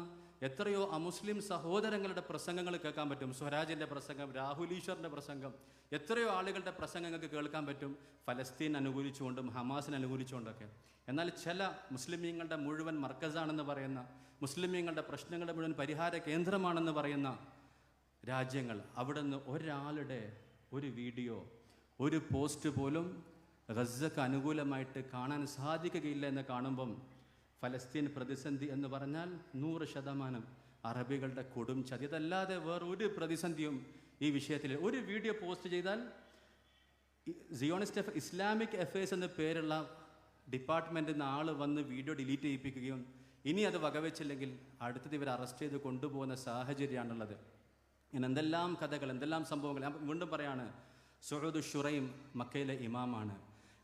[SPEAKER 1] എത്രയോ അമുസ്ലിം സഹോദരങ്ങളുടെ പ്രസംഗങ്ങൾ കേൾക്കാൻ പറ്റും. സ്വരാജിൻ്റെ പ്രസംഗം, രാഹുൽ ഈശ്വറിൻ്റെ പ്രസംഗം, എത്രയോ ആളുകളുടെ പ്രസംഗങ്ങൾക്ക് കേൾക്കാൻ പറ്റും ഫലസ്തീൻ അനുകൂലിച്ചുകൊണ്ടും ഹമാസിനെ അനുകൂലിച്ചുകൊണ്ടൊക്കെ. എന്നാൽ ചില മുസ്ലിമീങ്ങളുടെ മുഴുവൻ മർക്കസാണെന്ന് പറയുന്ന, മുസ്ലിമീങ്ങളുടെ പ്രശ്നങ്ങളുടെ മുഴുവൻ പരിഹാര കേന്ദ്രമാണെന്ന് പറയുന്ന രാജ്യങ്ങൾ, അവിടെ നിന്ന് ഒരാളുടെ ഒരു വീഡിയോ, ഒരു പോസ്റ്റ് പോലും ഗസക്ക് അനുകൂലമായിട്ട് കാണാൻ സാധിക്കുകയില്ല എന്ന് കാണുമ്പം ഫലസ്തീൻ പ്രതിസന്ധി എന്ന് പറഞ്ഞാൽ 100% അറബികളുടെ കൊടും ചതി. അതല്ലാതെ വേറൊരു പ്രതിസന്ധിയും ഈ വിഷയത്തിൽ. ഒരു വീഡിയോ പോസ്റ്റ് ചെയ്താൽ സിയോണിസ്റ്റ് ഇസ്ലാമിക് അഫയേഴ്സ് എന്ന പേരുള്ള ഡിപ്പാർട്ട്മെൻറ്റിൽ നിന്ന് ആൾ വന്ന് വീഡിയോ ഡിലീറ്റ് ചെയ്യിപ്പിക്കുകയും ഇനി അത് വകവെച്ചില്ലെങ്കിൽ അടുത്തത് ഇവർ അറസ്റ്റ് ചെയ്ത് കൊണ്ടുപോകുന്ന സാഹചര്യമാണുള്ളത്. ഇങ്ങനെ എന്തെല്ലാം കഥകൾ, എന്തെല്ലാം സംഭവങ്ങൾ. ഞാൻ വീണ്ടും പറയാണ്, സുഹൂദ് ഷുറൈം മക്കയിലെ ഇമാമാണ്.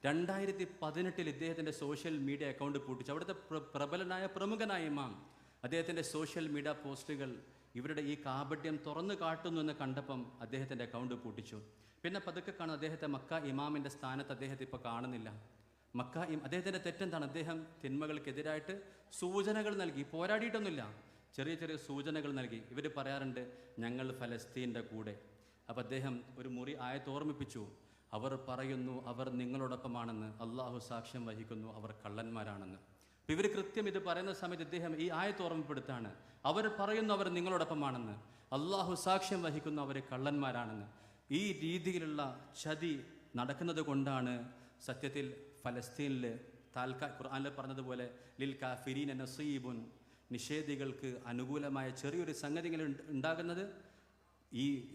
[SPEAKER 1] 2018 ഇദ്ദേഹത്തിൻ്റെ സോഷ്യൽ മീഡിയ അക്കൗണ്ട് പൂട്ടിച്ചു. അവിടുത്തെ പ്രബലനായ പ്രമുഖനായ ഇമാം. അദ്ദേഹത്തിൻ്റെ സോഷ്യൽ മീഡിയ പോസ്റ്റുകൾ ഇവരുടെ ഈ കാപട്യം തുറന്നു കാട്ടുന്നു എന്ന് കണ്ടപ്പം അദ്ദേഹത്തിൻ്റെ അക്കൗണ്ട് പൂട്ടിച്ചു. പിന്നെ പതുക്കെ കാണും അദ്ദേഹത്തെ മക്ക ഇമാമിൻ്റെ സ്ഥാനത്ത് അദ്ദേഹത്തെ ഇപ്പോൾ കാണുന്നില്ല. അദ്ദേഹത്തിൻ്റെ തെറ്റെന്താണ്? അദ്ദേഹം തിന്മകൾക്കെതിരായിട്ട് സൂചനകൾ നൽകി, പോരാടിയിട്ടൊന്നുമില്ല, ചെറിയ ചെറിയ സൂചനകൾ നൽകി. ഇവർ പറയാറുണ്ട് ഞങ്ങൾ ഫലസ്തീൻ്റെ കൂടെ. അപ്പോൾ അദ്ദേഹം ഒരു മുറി ആയത്ത് ഓർമ്മിപ്പിച്ചു. അവർ പറയുന്നു അവർ നിങ്ങളോടൊപ്പമാണെന്ന്, അള്ളാഹു സാക്ഷ്യം വഹിക്കുന്നു അവർ കള്ളന്മാരാണെന്ന്. അപ്പോൾ ഇവർ കൃത്യം ഇത് പറയുന്ന സമയത്ത് ഇദ്ദേഹം ഈ ആയത്ത് ഓർമ്മപ്പെടുത്താണ്. അവർ പറയുന്നു അവർ നിങ്ങളോടൊപ്പമാണെന്ന്, അള്ളാഹു സാക്ഷ്യം വഹിക്കുന്നു അവർ കള്ളന്മാരാണെന്ന്. ഈ രീതിയിലുള്ള ചതി നടക്കുന്നത് കൊണ്ടാണ് സത്യത്തിൽ ഫലസ്തീനിൽ ഖുർആനിൽ പറഞ്ഞതുപോലെ ലിൽ കാഫിരീന നസീബുൻ, നിഷേധികൾക്ക് അനുകൂലമായ ചെറിയൊരു സംഗതികൾ ഉണ്ടാകുന്നത്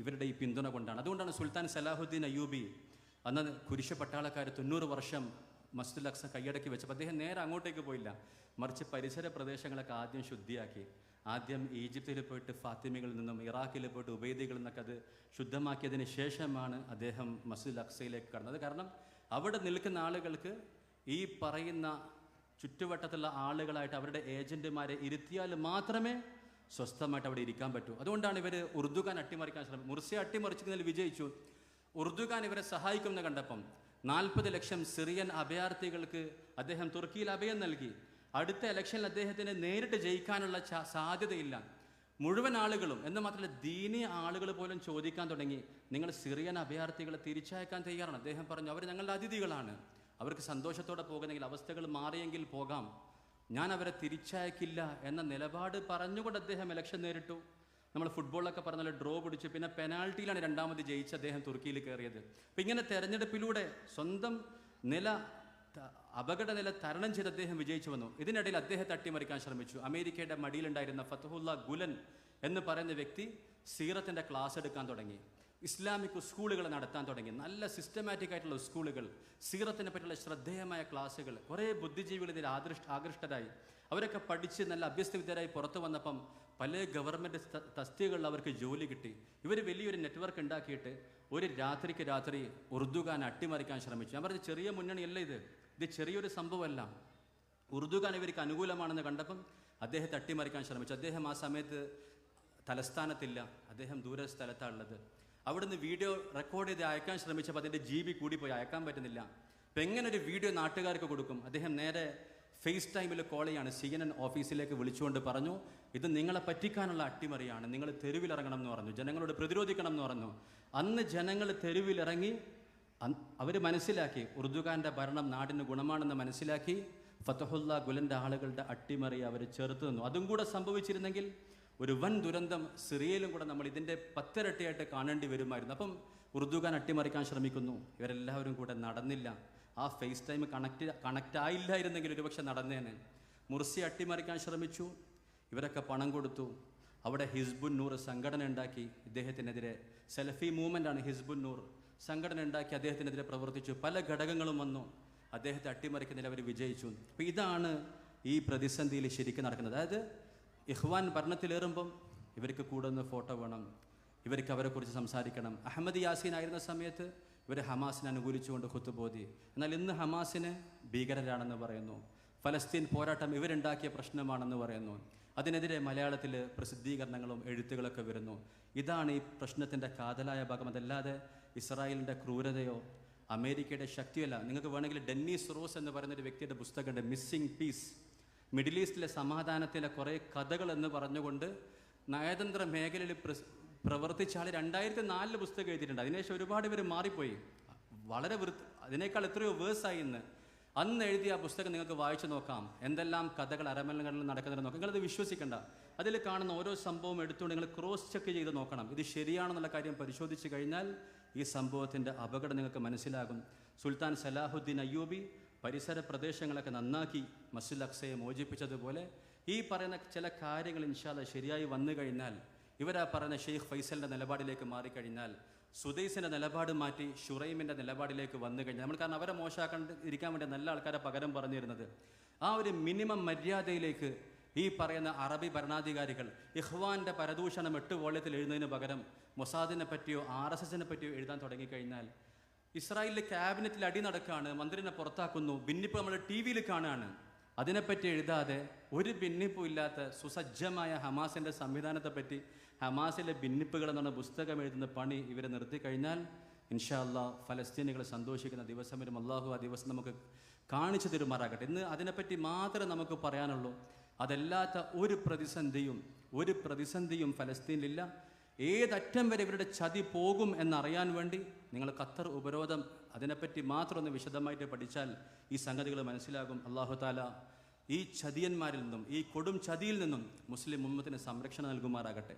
[SPEAKER 1] ഇവരുടെ ഈ പിന്തുണ കൊണ്ടാണ്. അതുകൊണ്ടാണ് സുൽത്താൻ സലാഹുദ്ദീൻ അയ്യൂബി അന്ന് കുരിശ് പട്ടാളക്കാർ 90 വർഷം മസ്ജിദുൽ അഖ്സ കൈയടക്കി വെച്ചപ്പോൾ അദ്ദേഹം നേരെ അങ്ങോട്ടേക്ക് പോയില്ല, മറിച്ച് പരിസര പ്രദേശങ്ങളൊക്കെ ആദ്യം ശുദ്ധിയാക്കി. ആദ്യം ഈജിപ്തിൽ പോയിട്ട് ഫാത്തിമികളിൽ നിന്നും ഇറാഖിൽ പോയിട്ട് ഉബൈദികളിൽ നിന്നൊക്കെ അത് ശുദ്ധമാക്കിയതിന് ശേഷമാണ് അദ്ദേഹം മസ്ജിദുൽ അഖ്സയിലേക്ക് കടന്നത്. കാരണം അവിടെ നിൽക്കുന്ന ആളുകൾക്ക് ഈ പറയുന്ന ചുറ്റുവട്ടത്തുള്ള ആളുകളായിട്ട് അവരുടെ ഏജന്റുമാരെ ഇരുത്തിയാൽ മാത്രമേ സ്വസ്ഥമായിട്ട് അവിടെ ഇരിക്കാൻ പറ്റൂ. അതുകൊണ്ടാണ് ഇവർ ഉറുദുഖാൻ അട്ടിമറിക്കാൻ ശ്രമിച്ചത്. മുർസിയെ അട്ടിമറിച്ചതിൽ വിജയിച്ചു. ഉറുദുഖാൻ ഇവരെ സഹായിക്കുമെന്ന് കണ്ടപ്പം 40 ലക്ഷം സിറിയൻ അഭയാർത്ഥികൾക്ക് അദ്ദേഹം തുർക്കിയിൽ അഭയം നൽകി. അടുത്ത ഇലക്ഷനിൽ അദ്ദേഹത്തിന് നേരിട്ട് ജയിക്കാനുള്ള സാധ്യതയില്ല. മുഴുവൻ ആളുകളും, എന്ന് മാത്രമല്ല ദീനി ആളുകൾ പോലും ചോദിക്കാൻ തുടങ്ങി, നിങ്ങൾ സിറിയൻ അഭയാർത്ഥികളെ തിരിച്ചയക്കാൻ തയ്യാറാണ്? അദ്ദേഹം പറഞ്ഞു അവർ ഞങ്ങളുടെ അതിഥികളാണ്, അവർക്ക് സന്തോഷത്തോടെ പോകുന്നെങ്കിൽ, അവസ്ഥകൾ മാറിയെങ്കിൽ പോകാം, ഞാൻ അവരെ തിരിച്ചയക്കില്ല എന്ന നിലപാട് പറഞ്ഞുകൊണ്ട് അദ്ദേഹം ഇലക്ഷൻ നേരിട്ടു. നമ്മൾ ഫുട്ബോളൊക്കെ പറഞ്ഞാൽ ഡ്രോ പിടിച്ചു, പിന്നെ പെനാൽറ്റിയിലാണ് രണ്ടാമത് ജയിച്ച് അദ്ദേഹം തുർക്കിയിൽ കയറിയത്. അപ്പം ഇങ്ങനെ തെരഞ്ഞെടുപ്പിലൂടെ സ്വന്തം അപകട നില തരണം ചെയ്ത് അദ്ദേഹം വിജയിച്ചു വന്നു. ഇതിനിടയിൽ അദ്ദേഹത്തെ അട്ടിമറിക്കാൻ ശ്രമിച്ചു. അമേരിക്കയുടെ മടിയിലുണ്ടായിരുന്ന ഫതഹുല്ല ഗുലൻ എന്ന് പറയുന്ന വ്യക്തി സീറത്തിൻ്റെ ക്ലാസ് എടുക്കാൻ തുടങ്ങി, ഇസ്ലാമിക് സ്കൂളുകൾ നടത്താൻ തുടങ്ങി. നല്ല സിസ്റ്റമാറ്റിക് ആയിട്ടുള്ള സ്കൂളുകൾ, സീറത്തിനെ പറ്റിയുള്ള ശ്രദ്ധേയമായ ക്ലാസ്സുകൾ. കുറേ ബുദ്ധിജീവികൾ ഇതിൽ ആകൃഷ്ടരായി. അവരൊക്കെ പഠിച്ച് നല്ല അഭ്യസ്തവിദ്യരായി പുറത്തു വന്നപ്പം പല ഗവൺമെൻറ് തസ്തികകളിൽ അവർക്ക് ജോലി കിട്ടി. ഇവർ വലിയൊരു നെറ്റ്വർക്ക് ഉണ്ടാക്കിയിട്ട് ഒരു രാത്രിക്ക് രാത്രി ഉറുദുഖാൻ അട്ടിമറിക്കാൻ ശ്രമിച്ചു. ഞാൻ പറഞ്ഞ ചെറിയ മുന്നണിയല്ല ഇത് ചെറിയൊരു സംഭവമല്ല. ഉറുദുഖാൻ ഇവർക്ക് അനുകൂലമാണെന്ന് കണ്ടപ്പം അദ്ദേഹത്തെ അട്ടിമറിക്കാൻ ശ്രമിച്ചു. അദ്ദേഹം ആ സമയത്ത് തലസ്ഥാനത്തില്ല, അദ്ദേഹം ദൂര സ്ഥലത്താണുള്ളത്. അവിടുന്ന് വീഡിയോ റെക്കോർഡ് ചെയ്ത് അയക്കാൻ ശ്രമിച്ചപ്പോൾ അതിൻ്റെ GB കൂടിപ്പോയി, അയക്കാൻ പറ്റുന്നില്ല. അപ്പം എങ്ങനെ ഒരു വീഡിയോ നാട്ടുകാർക്ക് കൊടുക്കും? അദ്ദേഹം നേരെ ഫേസ് ടൈമിൽ കോൾ ചെയ്യാണ്. CNN ഓഫീസിലേക്ക് വിളിച്ചുകൊണ്ട് പറഞ്ഞു, ഇത് നിങ്ങളെ പറ്റിക്കാനുള്ള അട്ടിമറിയാണ്, നിങ്ങൾ തെരുവിലിറങ്ങണം എന്ന് പറഞ്ഞു, ജനങ്ങളോട് പ്രതിരോധിക്കണം എന്ന് പറഞ്ഞു. അന്ന് ജനങ്ങൾ തെരുവിലിറങ്ങി. അവർ മനസ്സിലാക്കി ഉറുദുഖാൻ്റെ ഭരണം നാടിന് ഗുണമാണെന്ന് മനസ്സിലാക്കി. ഫതഹുല്ല ഗുലൻ്റെ ആളുകളുടെ അട്ടിമറി അവർ ചെറുത്തു നിന്നു. അതും കൂടെ സംഭവിച്ചിരുന്നെങ്കിൽ ഒരു വൻ ദുരന്തം സിറിയയിലും കൂടെ നമ്മൾ ഇതിൻ്റെ 10 ഇരട്ടിയായിട്ട് കാണേണ്ടി വരുമായിരുന്നു. അപ്പം ഉറുദുഖാൻ അട്ടിമറിക്കാൻ ശ്രമിക്കുന്നു. ഇവരെല്ലാവരും കൂടെ നടന്നില്ല. ആ ഫേസ് ടൈം കണക്റ്റ് ആയില്ലായിരുന്നെങ്കിൽ ഒരുപക്ഷെ നടന്നേനെ. മുർസി അട്ടിമറിക്കാൻ ശ്രമിച്ചു. ഇവരൊക്കെ പണം കൊടുത്തു. അവിടെ ഹിസ്ബുൻ നൂർ സംഘടന ഉണ്ടാക്കി ഇദ്ദേഹത്തിനെതിരെ. സലഫി മൂവ്മെൻ്റാണ് ഹിസ്ബുൻ നൂർ. സംഘടന ഉണ്ടാക്കി അദ്ദേഹത്തിനെതിരെ പ്രവർത്തിച്ചു. പല ഘടകങ്ങളും വന്നു. അദ്ദേഹത്തെ അട്ടിമറിക്കുന്നതിൽ അവർ വിജയിച്ചു. അപ്പോൾ ഇതാണ് ഈ പ്രതിസന്ധിയിൽ ശരിക്കും നടക്കുന്നത്. അതായത് ഇഖ്വാൻ ഭരണത്തിലേറുമ്പം ഇവർക്ക് കൂടുതൽ ഫോട്ടോ വേണം, ഇവർക്ക് അവരെക്കുറിച്ച് സംസാരിക്കണം. അഹമ്മദ് യാസീൻ ആയിരുന്ന സമയത്ത് ഇവർ ഹമാസിനെ അനുകൂലിച്ചുകൊണ്ട് ഖുത്ബോധി. എന്നാൽ ഇന്ന് ഹമാസിന് ഭീകരരാണെന്ന് പറയുന്നു. ഫലസ്തീൻ പോരാട്ടം ഇവരുണ്ടാക്കിയ പ്രശ്നമാണെന്ന് പറയുന്നു. അതിനെതിരെ മലയാളത്തിൽ പ്രസിദ്ധീകരണങ്ങളും എഴുത്തുകളൊക്കെ വരുന്നു. ഇതാണ് ഈ പ്രശ്നത്തിൻ്റെ കാതലായ ഭാഗം. അതല്ലാതെ ഇസ്രായേലിൻ്റെ ക്രൂരതയോ അമേരിക്കയുടെ ശക്തിയല്ല. നിങ്ങൾക്ക് വേണമെങ്കിൽ ഡെന്നീസ് റോസ് എന്ന് പറയുന്നൊരു വ്യക്തിയുടെ പുസ്തകമുണ്ട്, മിസ്സിംഗ് പീസ്, മിഡിൽ ഈസ്റ്റിലെ സമാധാനത്തിലെ കുറേ കഥകൾ എന്ന് പറഞ്ഞുകൊണ്ട് നയതന്ത്ര മേഖലയിൽ പ്രവർത്തിച്ച ആൾ 2004 പുസ്തകം എഴുതിയിട്ടുണ്ട്. അതിനുശേഷം ഒരുപാട് പേര് മാറിപ്പോയി. വളരെ അതിനേക്കാൾ എത്രയോ വേഴ്സായി ഇന്ന്. അന്ന് എഴുതിയ ആ പുസ്തകം നിങ്ങൾക്ക് വായിച്ചു നോക്കാം. എന്തെല്ലാം കഥകൾ അരമലകളിൽ നടക്കുന്നതെന്ന് നോക്കാം. നിങ്ങളത് വിശ്വസിക്കേണ്ട. അതിൽ കാണുന്ന ഓരോ സംഭവം എടുത്തുകൊണ്ട് നിങ്ങൾ ക്രോസ് ചെക്ക് ചെയ്ത് നോക്കണം. ഇത് ശരിയാണെന്നുള്ള കാര്യം പരിശോധിച്ച് കഴിഞ്ഞാൽ ഈ സംഭവത്തിൻ്റെ അപകടം നിങ്ങൾക്ക് മനസ്സിലാകും. സുൽത്താൻ സലാഹുദ്ദീൻ അയ്യൂബി പരിസര പ്രദേശങ്ങളൊക്കെ നന്നാക്കി മസ്ജിദുൽ അഖ്സയെ മോചിപ്പിച്ചതുപോലെ ഈ പറയുന്ന ചില കാര്യങ്ങൾ ഇൻഷാ അല്ലാഹ് ശരിയായി വന്നു കഴിഞ്ഞാൽ, ഇവരാ പറയുന്ന ഷെയ്ഖ് ഫൈസലിൻ്റെ നിലപാടിലേക്ക് മാറിക്കഴിഞ്ഞാൽ, സുദൈസിൻ്റെ നിലപാട് മാറ്റി ഷുറൈമിൻ്റെ നിലപാടിലേക്ക് വന്നു കഴിഞ്ഞാൽ, നമ്മൾ കാരണം അവരെ മോശമാക്കാണ്ടിരിക്കാൻ വേണ്ടി നല്ല ആൾക്കാരെ പകരം പറഞ്ഞിരുന്നത്, ആ ഒരു മിനിമം മര്യാദയിലേക്ക് ഈ പറയുന്ന അറബി ഭരണാധികാരികൾ ഇഖ്വാൻ്റെ പരദൂഷണം 8 വോള്യത്തിൽ എഴുതുന്നതിന് പകരം മൊസാദിനെ പറ്റിയോ RSSനെ പറ്റിയോ എഴുതാൻ തുടങ്ങിക്കഴിഞ്ഞാൽ, ഇസ്രായേലിലെ ക്യാബിനറ്റിൽ അടി നടക്കുകയാണ്, മന്ത്രിനെ പുറത്താക്കുന്നു, ഭിന്നിപ്പ് നമ്മൾ TV-യിൽ കാണുകയാണ്. അതിനെപ്പറ്റി എഴുതാതെ ഒരു ഭിന്നിപ്പും ഇല്ലാത്ത സുസജ്ജമായ ഹമാസിൻ്റെ സംവിധാനത്തെപ്പറ്റി, ഹമാസിലെ ഭിന്നിപ്പുകൾ എന്നുള്ള പുസ്തകം എഴുതുന്ന പണി ഇവർ നിർത്തിക്കഴിഞ്ഞാൽ ഇൻഷാ അല്ലാഹ് ഫലസ്തീനികൾ സന്തോഷിക്കുന്ന ദിവസം വരും. അള്ളാഹു ആ ദിവസം നമുക്ക് കാണിച്ചു തരുമാറാകട്ടെ. ഇന്ന് അതിനെപ്പറ്റി മാത്രമേ നമുക്ക് പറയാനുള്ളൂ. അതല്ലാത്ത ഒരു പ്രതിസന്ധിയും ഫലസ്തീനിലില്ല. ഏതറ്റം വരെ ഇവരുടെ ചതി പോകും എന്നറിയാൻ വേണ്ടി നിങ്ങൾ ഖത്തർ ഉപരോധം അതിനെപ്പറ്റി മാത്രം ഒന്ന് വിശദമായിട്ട് പഠിച്ചാൽ ഈ സംഗതികൾ മനസ്സിലാകും. അല്ലാഹു തആല ഈ ചതിയന്മാരിൽ നിന്നും, ഈ കൊടും ചതിയിൽ നിന്നും മുസ്ലിം ഉമ്മത്തിന് സംരക്ഷണം നൽകുമാറാകട്ടെ.